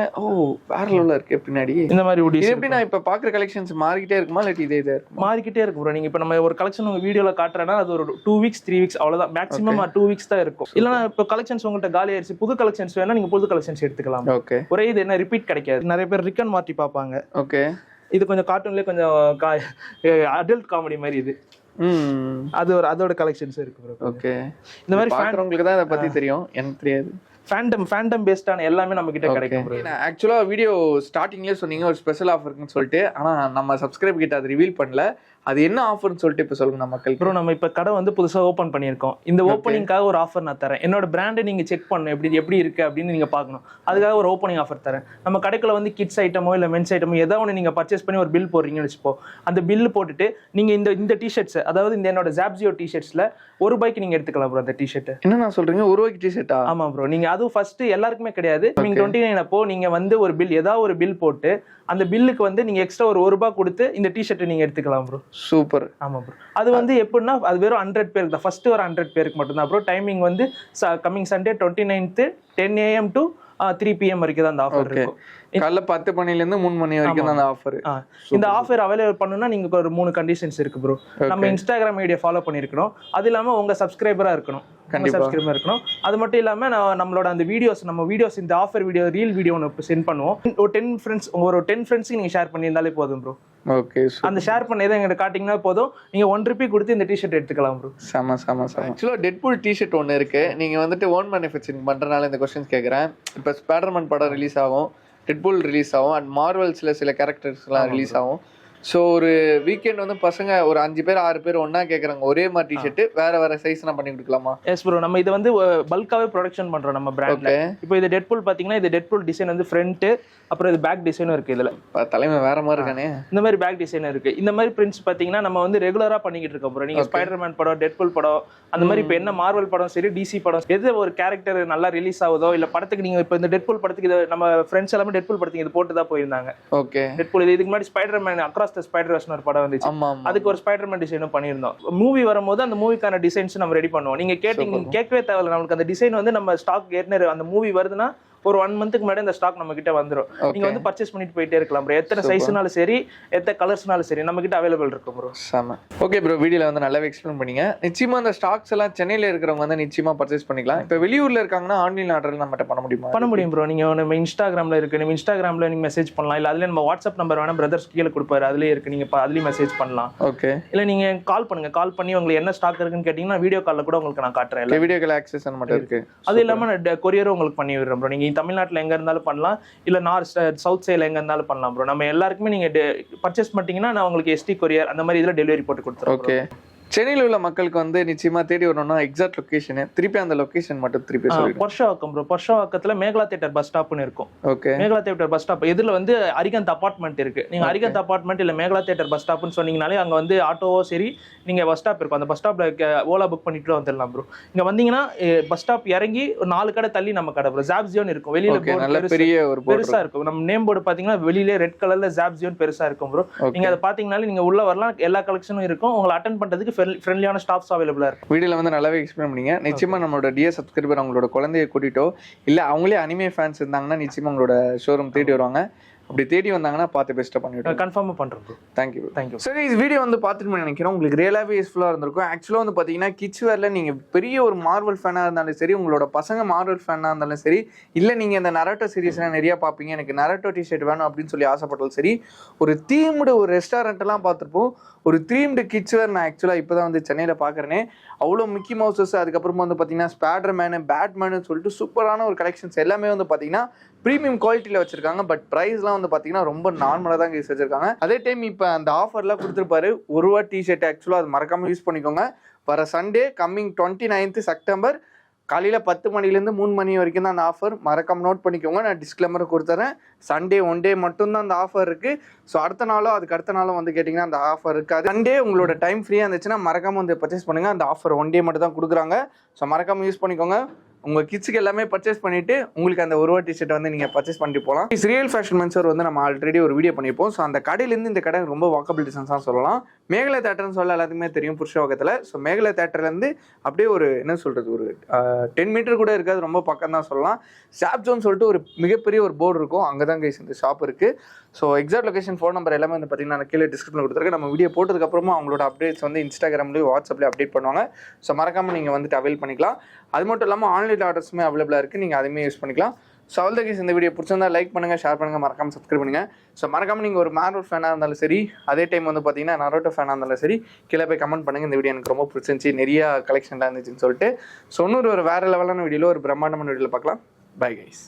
வேற லெவல்ல இருக்கு பின்னாடி. இந்த மாதிரி உடிஸ் இது எப்படி நான் இப்ப பாக்குற கலெக்ஷன்ஸ் மாறிக்கிட்டே இருக்குமா இல்ல இதே இருக்கு? மாறிக்கிட்டே இருக்கு ப்ரோ. நீங்க இப்ப நம்ம ஒரு கலெக்ஷன் உங்க வீடியோல காட்டுறேன்னா அது ஒரு 2 weeks 3 weeks அவ்வளவுதான். மேக்ஸிமம் 2 weeks தான் இருக்கும். இல்லனா இப்ப கலெக்ஷன்ஸ் உங்கள்ட்ட காலி ஆயிருச்சு, புது கலெக்ஷன்ஸ் வேணா நீங்க புது கலெக்ஷன்ஸ் எடுத்துக்கலாம். ஓகே ஒரே இது என்ன ரிப்பீட் கிடைக்காது. நிறைய பேர் ரிக் அண்ட் மார்ட்டி பாப்பாங்க. ஓகே இது கொஞ்சம் கார்ட்டூன்லயே கொஞ்சம் அடல்ட் காமெடி மாதிரி இது. அது ஒரு அதோட கலெக்ஷன்ஸ் இருக்கு ப்ரோ. ஓகே இந்த மாதிரி பாக்குறவங்களுக்கு தான் இத பத்தி தெரியும், எனக்கு தெரியாது. ஃபேண்டம் பேஸ்டான எல்லாமே நம்ம கிட்ட கிடைக்கும் ப்ரோ. ஆக்சுவலா வீடியோ ஸ்டார்டிங்லயே சொன்னீங்க ஒரு ஸ்பெஷல் ஆஃபர் இருக்குன்னு சொல்லிட்டு, ஆனா நம்ம சப்ஸ்கிரைப் கிட்ட அது ரிவீல் பண்ணல. அது என்ன ஆஃபர்னு சொல்லிட்டு இப்ப சொல்லுங்க நம்ம மக்கள். ப்ரோ நம்ம இப்ப கடை வந்து புதுசா ஓபன் பண்ணிருக்கோம். இந்த ஓப்பனிங்காக ஒரு ஆஃபர் நான் தரேன். என்னோட பிராண்டை நீங்க செக் பண்ணணும் எப்படி இருக்கு அப்படின்னு நீங்க பார்க்கணும். அதுக்காக ஒரு ஓப்பனிங் ஆஃபர் தரேன். நம்ம கடைக்குள்ள வந்து கிட்ஸ் ஐட்டமோ இல்ல மென்ஸ் ஐட்டமோ ஏதாவது ஒன்று நீங்க பர்ச்சேஸ் பண்ணி ஒரு பில் போடுறீங்கன்னு வச்சுப்போ. அந்த பில் போட்டுட்டு நீங்க இந்த டிஷர்ட்ஸ், அதாவது இந்த என்னோட ஜாப்ஜியோ டிஷர்ட்ஸ்ல ₹1 நீங்க எடுத்துக்கலாம் ப்ரோ. அந்த டிஷர்ட் என்ன நான் சொல்றீங்க ₹1 டிஷர்ட்டா? ஆமா ப்ரோ. நீங்க அதுவும் ஃபர்ஸ்ட் எல்லாருக்குமே கிடையாது. நீங்க 29 அப்போ நீங்க வந்து ஒரு பில் ஏதாவது ஒரு பில் போட்டு அந்த பில்லுக்கு வந்து நீங்க எக்ஸ்ட்ரா ஒரு ₹1 கொடுத்து இந்த டிஷர்ட் நீங்க எடுத்துக்கலாம் ப்ரோ. சூப்பர். ஆமா ப்ரோ. அது வந்து எப்படின்னா அது வெறும் 100 பேருக்கு தான். ஃபர்ஸ்ட் ஒரு 100 பேருக்கு மட்டும் தான் ப்ரோ. டைமிங் வந்து coming Sunday 29th 10 AM to 3 PM வரைக்கும் தான் அந்த ஆஃபர் இருக்கும். காலைல 10 மணில இருந்து 3 மணி வரைக்கும் தான் அந்த ஆஃபர். இந்த ஆஃபர் அவைலபிள் பண்ணனும்னா நீங்க ஒரு 3 கண்டிஷன்ஸ் இருக்கு ப்ரோ. நம்ம இன்ஸ்டாகிராம் ஐடியை ஃபாலோ பண்ணிருக்கணும். அது இல்லாம உங்க சப்ஸ்கிரைபரா இருக்கணும். சப்ஸ்கிரைபர் இருக்கணும். அது மட்டும் இல்லாம நம்மளோட அந்த நம்ம வீடியோஸ் இந்த ஆஃபர் வீடியோ ரீல் வீடியோ ஒன்று சென்ட் பண்ணுவோம். ஒரு 10 ஃப்ரெண்ட்ஸ்க்கு நீங்க ஷேர் பண்ணியிருந்தாலே போதும் ப்ரோ. ஓகே அந்த ஷேர் பண்ணதை எங்கிட்ட காட்டிங்கன்னா போதும். நீங்க ₹1 கொடுத்து இந்த டிஷர்ட் எடுத்துக்கலாம் ப்ரோ. செம. ஆக்சுவலா டெட்பூல் டிஷர்ட் ஒன்று இருக்கு. நீங்க வந்துட்டு ஓன் மேனுஃபேக்சரிங் பண்றதுனால இந்த கொஸ்டின்ஸ் கேட்குறேன். இப்போ ஸ்பைடர்மேன் படம் ரிலீஸ் ஆகும், டெட்பூல் ரிலீஸ் ஆகும், அண்ட் மார்வல்ஸ்ல சில கேரக்டர்ஸ்லாம் ரிலீஸ் ஆகும். ஸோ ஒரு வீக்கெண்ட் வந்து பசங்க ஒரு 5 பேர் 6 பேர் ஒன்னா கேட்குறாங்க ஒரே மாதிரி டிஷர்ட் வேற சைஸ் நான் பண்ணி கொடுக்கலாமா? Yes bro. நம்ம இது வந்து பல்காவே ப்ரொடக்ஷன் பண்றோம் நம்ம பிராண்ட்ல. இப்போ இது டெட்பூல் பாத்தீங்கன்னா இது டெட்பூல் டிசைன் வந்து ஃப்ரண்ட், அப்புறம் இது பேக் டிசைனும் இருக்கு. இதுல தலைமை வேற மாதிரி இருக்கானே. இந்த மாதிரி பேக் டிசைன் இருக்கு. இந்த மாதிரி பிரிண்ட்ஸ் பாத்தீங்கன்னா நம்ம வந்து ரெகுலரா பண்ணிக்கிட்டு இருக்கோம் ப்ரோ. நீங்க ஸ்பைடர்மேன் படம், டெட்பூல் படம், அந்த மாதிரி இப்போ என்ன மார்வல் படம் சரி, டிசி படம், எது ஒரு கேரக்டர் நல்லா ரிலீஸ் ஆகுதோ இல்ல படத்துக்கு நீங்க இப்போ இந்த டெட்பூல் படத்துக்கு இது நம்ம ஃப்ரெண்ட்ஸ் எல்லாமே டெட்பூல் படத்துக்கு இது போட்டு தான் போயிருந்தாங்க. ஓகே டெட்பூல் இதுக்கு முன்னாடி ஸ்பைடர்மேன் அக்ராஸ் த ஸ்பைடர்வர்ஸ் ஒரு படம் வந்துச்சு. அதுக்கு ஒரு ஸ்பைடர்மேன் டிசைனும் பண்ணியிருந்தோம். மூவி வரும்போது அந்த மூவிக்கான டிசைன்ஸ் நம்ம ரெடி பண்ணுவோம். நீங்க கேட்கவே தேவையில்லை. நம்மளுக்கு அந்த டிசைன் வந்து நம்ம ஸ்டாக் ஏற்கனவே அந்த மூவி வருதுன்னா ஒரு 1 மந்த்துக்கு முன்னாடி இந்த ஸ்டாக் நம்ம கிட்ட வந்துரும். நீங்க வந்து பர்ச்சேஸ் பண்ணிட்டு போயிட்டே இருக்கலாம் ப்ரோ. எத்தனை சைஸ்னாலும் சரி, எத்தனை கலர்ஸ்னாலும் சரி நம்ம கிட்ட அவைலபிள் இருக்கும் ப்ரோ. செம. ஓகே ப்ரோ, வீடியோல வந்து நல்லாவே எக்ஸ்பிளைன் பண்ணீங்க. நிச்சயமா அந்த ஸ்டாக்ஸ் எல்லாம் சென்னையில இருக்கிறவங்க வந்து நிச்சயமா பர்ச்சேஸ் பண்ணிக்கலாம். இப்போ வெளியூர்ல இருக்காங்கன்னா ஆன்லைன் ஆர்டர் நம்மகிட்ட பண்ண முடியுமா? பண்ண முடியும் ப்ரோ. நீங்க நம்ம இன்ஸ்டாகிராம்ல இருக்கு, நம்ம இன்ஸ்டாகிராம்ல நீங்க மெசேஜ் பண்ணலாம். இல்ல அதுல நம்ம வாட்ஸ்அப் நம்பர் வேணா பிரதர்ஸ் கீழே கொடுப்பாரு, அதுலயே இருக்கு. நீங்க அதுலயும் மெசேஜ் பண்ணலாம். ஓகே. இல்ல நீங்க கால் பண்ணுங்க. கால் பண்ணி உங்களுக்கு என்ன ஸ்டாக் இருக்குன்னு கேட்டீங்கன்னா வீடியோ கால்ல கூட உங்களுக்கு நான் காட்டுறேன். வீடியோ கால் ஆக்சஸ் மட்டும் இருக்கு. அது இல்லாம கொரியரும் உங்களுக்கு பண்ணி விடுறோம் ப்ரோ. நீங்க தமிழ்நாட்டுல எங்க இருந்தாலும் பண்ணலாம், இல்ல சவுத் சைடுல எங்க இருந்தாலும் பண்ணலாம் ப்ரோ. நம்ம எல்லாருக்குமே நீங்க பர்ச்சேஸ் பண்ணிட்டீங்கன்னா நான் உங்களுக்கு ST கொரியர் அந்த மாதிரி இதுல டெலிவரி போட்டு கொடுத்துறேன். ஓகே. சென்னையில் உள்ள மக்களுக்கு வந்து நிச்சயமா தேடி வரணும்னா எக்ஸாக்ட் லொகேஷன் திருப்பி அந்த லொகேஷன் மட்டும் திருப்பி சொல்லிடுங்க. பொர்ஷாவாக்கம் ப்ரோ, பொர்ஷாவாக்கத்துல மேகலா தியேட்டர் பஸ் ஸ்டாப்னு இருக்கும். Okay. Mekala theatre bus stop எதிரில் வந்து அரிகந்த் அபார்ட்மெண்ட் இருக்கு. நீங்க அரிகந்த் அபார்ட்மெண்ட் இல்ல மேகலா தியேட்டர் பஸ் ஸ்டாப்னு சொன்னீங்கனாலே அங்க வந்து ஆட்டோவோ சரி நீங்க பஸ் ஸ்டாப் இருக்கும். அந்த பஸ் ஸ்டாப்ல ஓலா புக் பண்ணிட்டு வந்துடலாம் ப்ரோ. இங்க வந்தீங்கன்னா பஸ் ஸ்டாப் இறங்கி ஒரு 4 கடை தள்ளி நம்ம கடை ப்ரோ. ஜாப்ஜியோன் இருக்கும் வெளியில, நல்ல பெரிய ஒரு பெருசா இருக்கும். நம்ம நேம் போர்டு பாத்தீங்கன்னா வெளியிலே ரெட் கலர்ல ஜாப்ஜியோன் பெருசா இருக்கும் ப்ரோ. நீங்க அதை பாத்தீங்கனாலே நீங்க உள்ள வரலாம், எல்லா கலெக்ஷனும் இருக்கும். உங்களை அட்டென்ட் பண்றதுக்கு ஃப்ரெண்ட்லியான ஸ்டாஃப்ஸ் அவைலபிளா இருக்கும். வீடியோல வந்து நல்லாவே எக்ஸ்பிளைன் பண்ணீங்க. நிச்சயமா நம்மளோட டியர் சப்ஸ்கிரைபர் அவங்களோட குழந்தைய கூட்டிட்டோ இல்ல அவங்களே அனிமே ஃபேன்ஸ் இருந்தாங்கன்னா நிச்சயமா உங்களோட ஷோரூம் தேடி வருவாங்க. அப்படி தேடி வந்தாங்கன்னா பார்த்து பெஸ்ட்டாக பண்ணிவிடுவோம். கன்ஃபார்மாக பண்ணுறோம் ப்ரோ. தேங்க்யூ. சரி, இந்த வீடியோ வந்து பார்த்துட்டு நினைக்கிறேன் உங்களுக்கு ரியலாகவே யூஸ்ஃபுல்லாக இருந்திருக்கும். ஆக்சுவலாக வந்து பார்த்தீங்கன்னா கிட்ஸ் வேரில் நீங்கள் பெரிய ஒரு மார்வல் ஃபேனாக இருந்தாலும் சரி, உங்களோட பசங்க மார்வல் ஃபேனாக இருந்தாலும் சரி, இல்லை நீங்கள் இந்த நரட்டோ சீரீஸ்லாம் நிறையா பார்ப்பீங்க, எனக்கு நரட்டோ டிஷர்ட் வேணும் அப்படின்னு சொல்லி ஆசைப்பட்டாலும் சரி, ஒரு தீம்டு ஒரு ரெஸ்டாரண்ட்டெல்லாம் பார்த்துருப்போம். ஒரு தீம்டு கிட்ஸ் வேர் நான் ஆக்சுவலாக இப்போ தான் வந்து சென்னையில் பார்க்குறேனே. அவ்வளோ மிக்கி மவுசஸ், அதுக்கப்புறமா வந்து பார்த்தீங்கன்னா ஸ்பைடர்மேனு, பேட்மேனு சொல்லிட்டு சூப்பரான ஒரு கலெக்ஷன்ஸ் எல்லாமே வந்து பார்த்தீங்கன்னா ப்ரீமியம் குவாலிட்டியில் வச்சிருக்காங்க. பட் ப்ரைஸ்லாம் வந்து பார்த்தீங்கன்னா ரொம்ப நார்மலாக தான் கேஸ் வச்சிருக்காங்க. அதே டைம் இப்போ அந்த ஆஃபர்லாம் கொடுத்துருப்பாரு. ₹1 டிஷர்ட் ஆக்சுவலாக அது மறக்காமல் யூஸ் பண்ணிக்கோங்க. வர சண்டே கம்மிங் 29th செப்டம்பர் காலையில் 10 மணிலேருந்து 3 மணி வரைக்கும் தான் அந்த ஆஃபர். மறக்காம நோட் பண்ணிக்கோங்க. நான் டிஸ்க்ளைமர் கொடுத்துறேன். சண்டே 1 டே மட்டும்தான் அந்த ஆஃபர் இருக்குது. ஸோ அடுத்த அடுத்த நாளும் வந்து கேட்டிங்கன்னா அந்த ஆஃபர் இருக்காது. சண்டே உங்களோட டைம் ஃப்ரீயாக இருந்துச்சுன்னா மறக்காமல் வந்து பர்ச்சேஸ் பண்ணுங்கள். அந்த ஆஃபர் 1 டே மட்டும் தான் கொடுக்குறாங்க. ஸோ மறக்காமல் யூஸ் பண்ணிக்கோங்க. உங்கள் கிட்ஸுக்கு எல்லாமே பர்ச்சேஸ் பண்ணிவிட்டு உங்களுக்கு அந்த ₹1 டிஷர்ட் வந்து நீங்கள் பர்ச்சேஸ் பண்ணிட்டு போகலாம். ரியல் ஃபேஷன் மென்ஸர் வந்து நம்ம ஆல்ரெடி ஒரு வீடியோ பண்ணியிருப்போம். ஸோ அந்த கடையிலேருந்து இந்த கடை ரொம்ப வாக்கபிள் டிஸ்டன்ஸ் தான் சொல்லலாம். மேகலா தேட்டர்னு சொல்ல எல்லாத்துக்குமே தெரியும் புருஷவாக்கத்தில். ஸோ மேகலா தேட்டர்லேருந்து அப்படியே ஒரு என்ன சொல்கிறது ஒரு 10 மீட்டர் கூட இருக்காது, ரொம்ப பக்கம் தான் சொல்லலாம். ஷாப்ஜோன் சொல்லிட்டு ஒரு மிகப்பெரிய ஒரு போர்டு இருக்கும். அங்கே தான் கைஸ் இந்த ஷாப் இருக்குது. So exact location, phone number எல்லாமே வந்து பார்த்தீங்கன்னா நான் கீழே டிஸ்கிரிப்ஷனில் கொடுத்துருக்கேன். நம்ம வீடியோ போட்டதுக்கப்புறமா அவங்களோட அப்டேட்ஸ் வந்து இன்ஸ்டாகிராம்லேயும் வாட்ஸ்அப்லேயும் அப்டேட் பண்ணுவாங்க. ஸோ மறக்காமல் நீங்கள் வந்துட்டு அவைல் பண்ணிக்கலாம். அது மட்டும் இல்லாமல் ஆன்லைன் ஆர்டர்ஸுமே அவைலபிளாக இருக்குது. நீங்கள் அதுவுமே யூஸ் பண்ணிக்கலாம். ஸோ ஆல் த கேஸ் இந்த வீடியோ பிடிச்சிருந்தா லைக் பண்ணுங்கள், ஷேர் பண்ணுங்கள், மறக்காமல் சப்ஸ்கிரைப் பண்ணுங்கள். ஸோ மறக்காமல் நீங்கள் ஒரு மார்வல் ஃபேனாக இருந்தாலும் சரி, அதே டைம் வந்து பார்த்தீங்கன்னா நரோட்டோ ஃபேனாக இருந்தாலும் சரி, கீழே போய் கமெண்ட் பண்ணுங்கள். இந்த வீடியோ எனக்கு ரொம்ப பிடிச்சிருந்துச்சி, நிறையா கலெக்ஷன்லாம் இருந்துச்சுன்னு சொல்லிட்டு. ஸோ இன்னொரு வேறு லெவலான வீடியோவில் ஒரு பிரம்மாண்டமான வீடியோவில் பார்க்கலாம். Bye guys.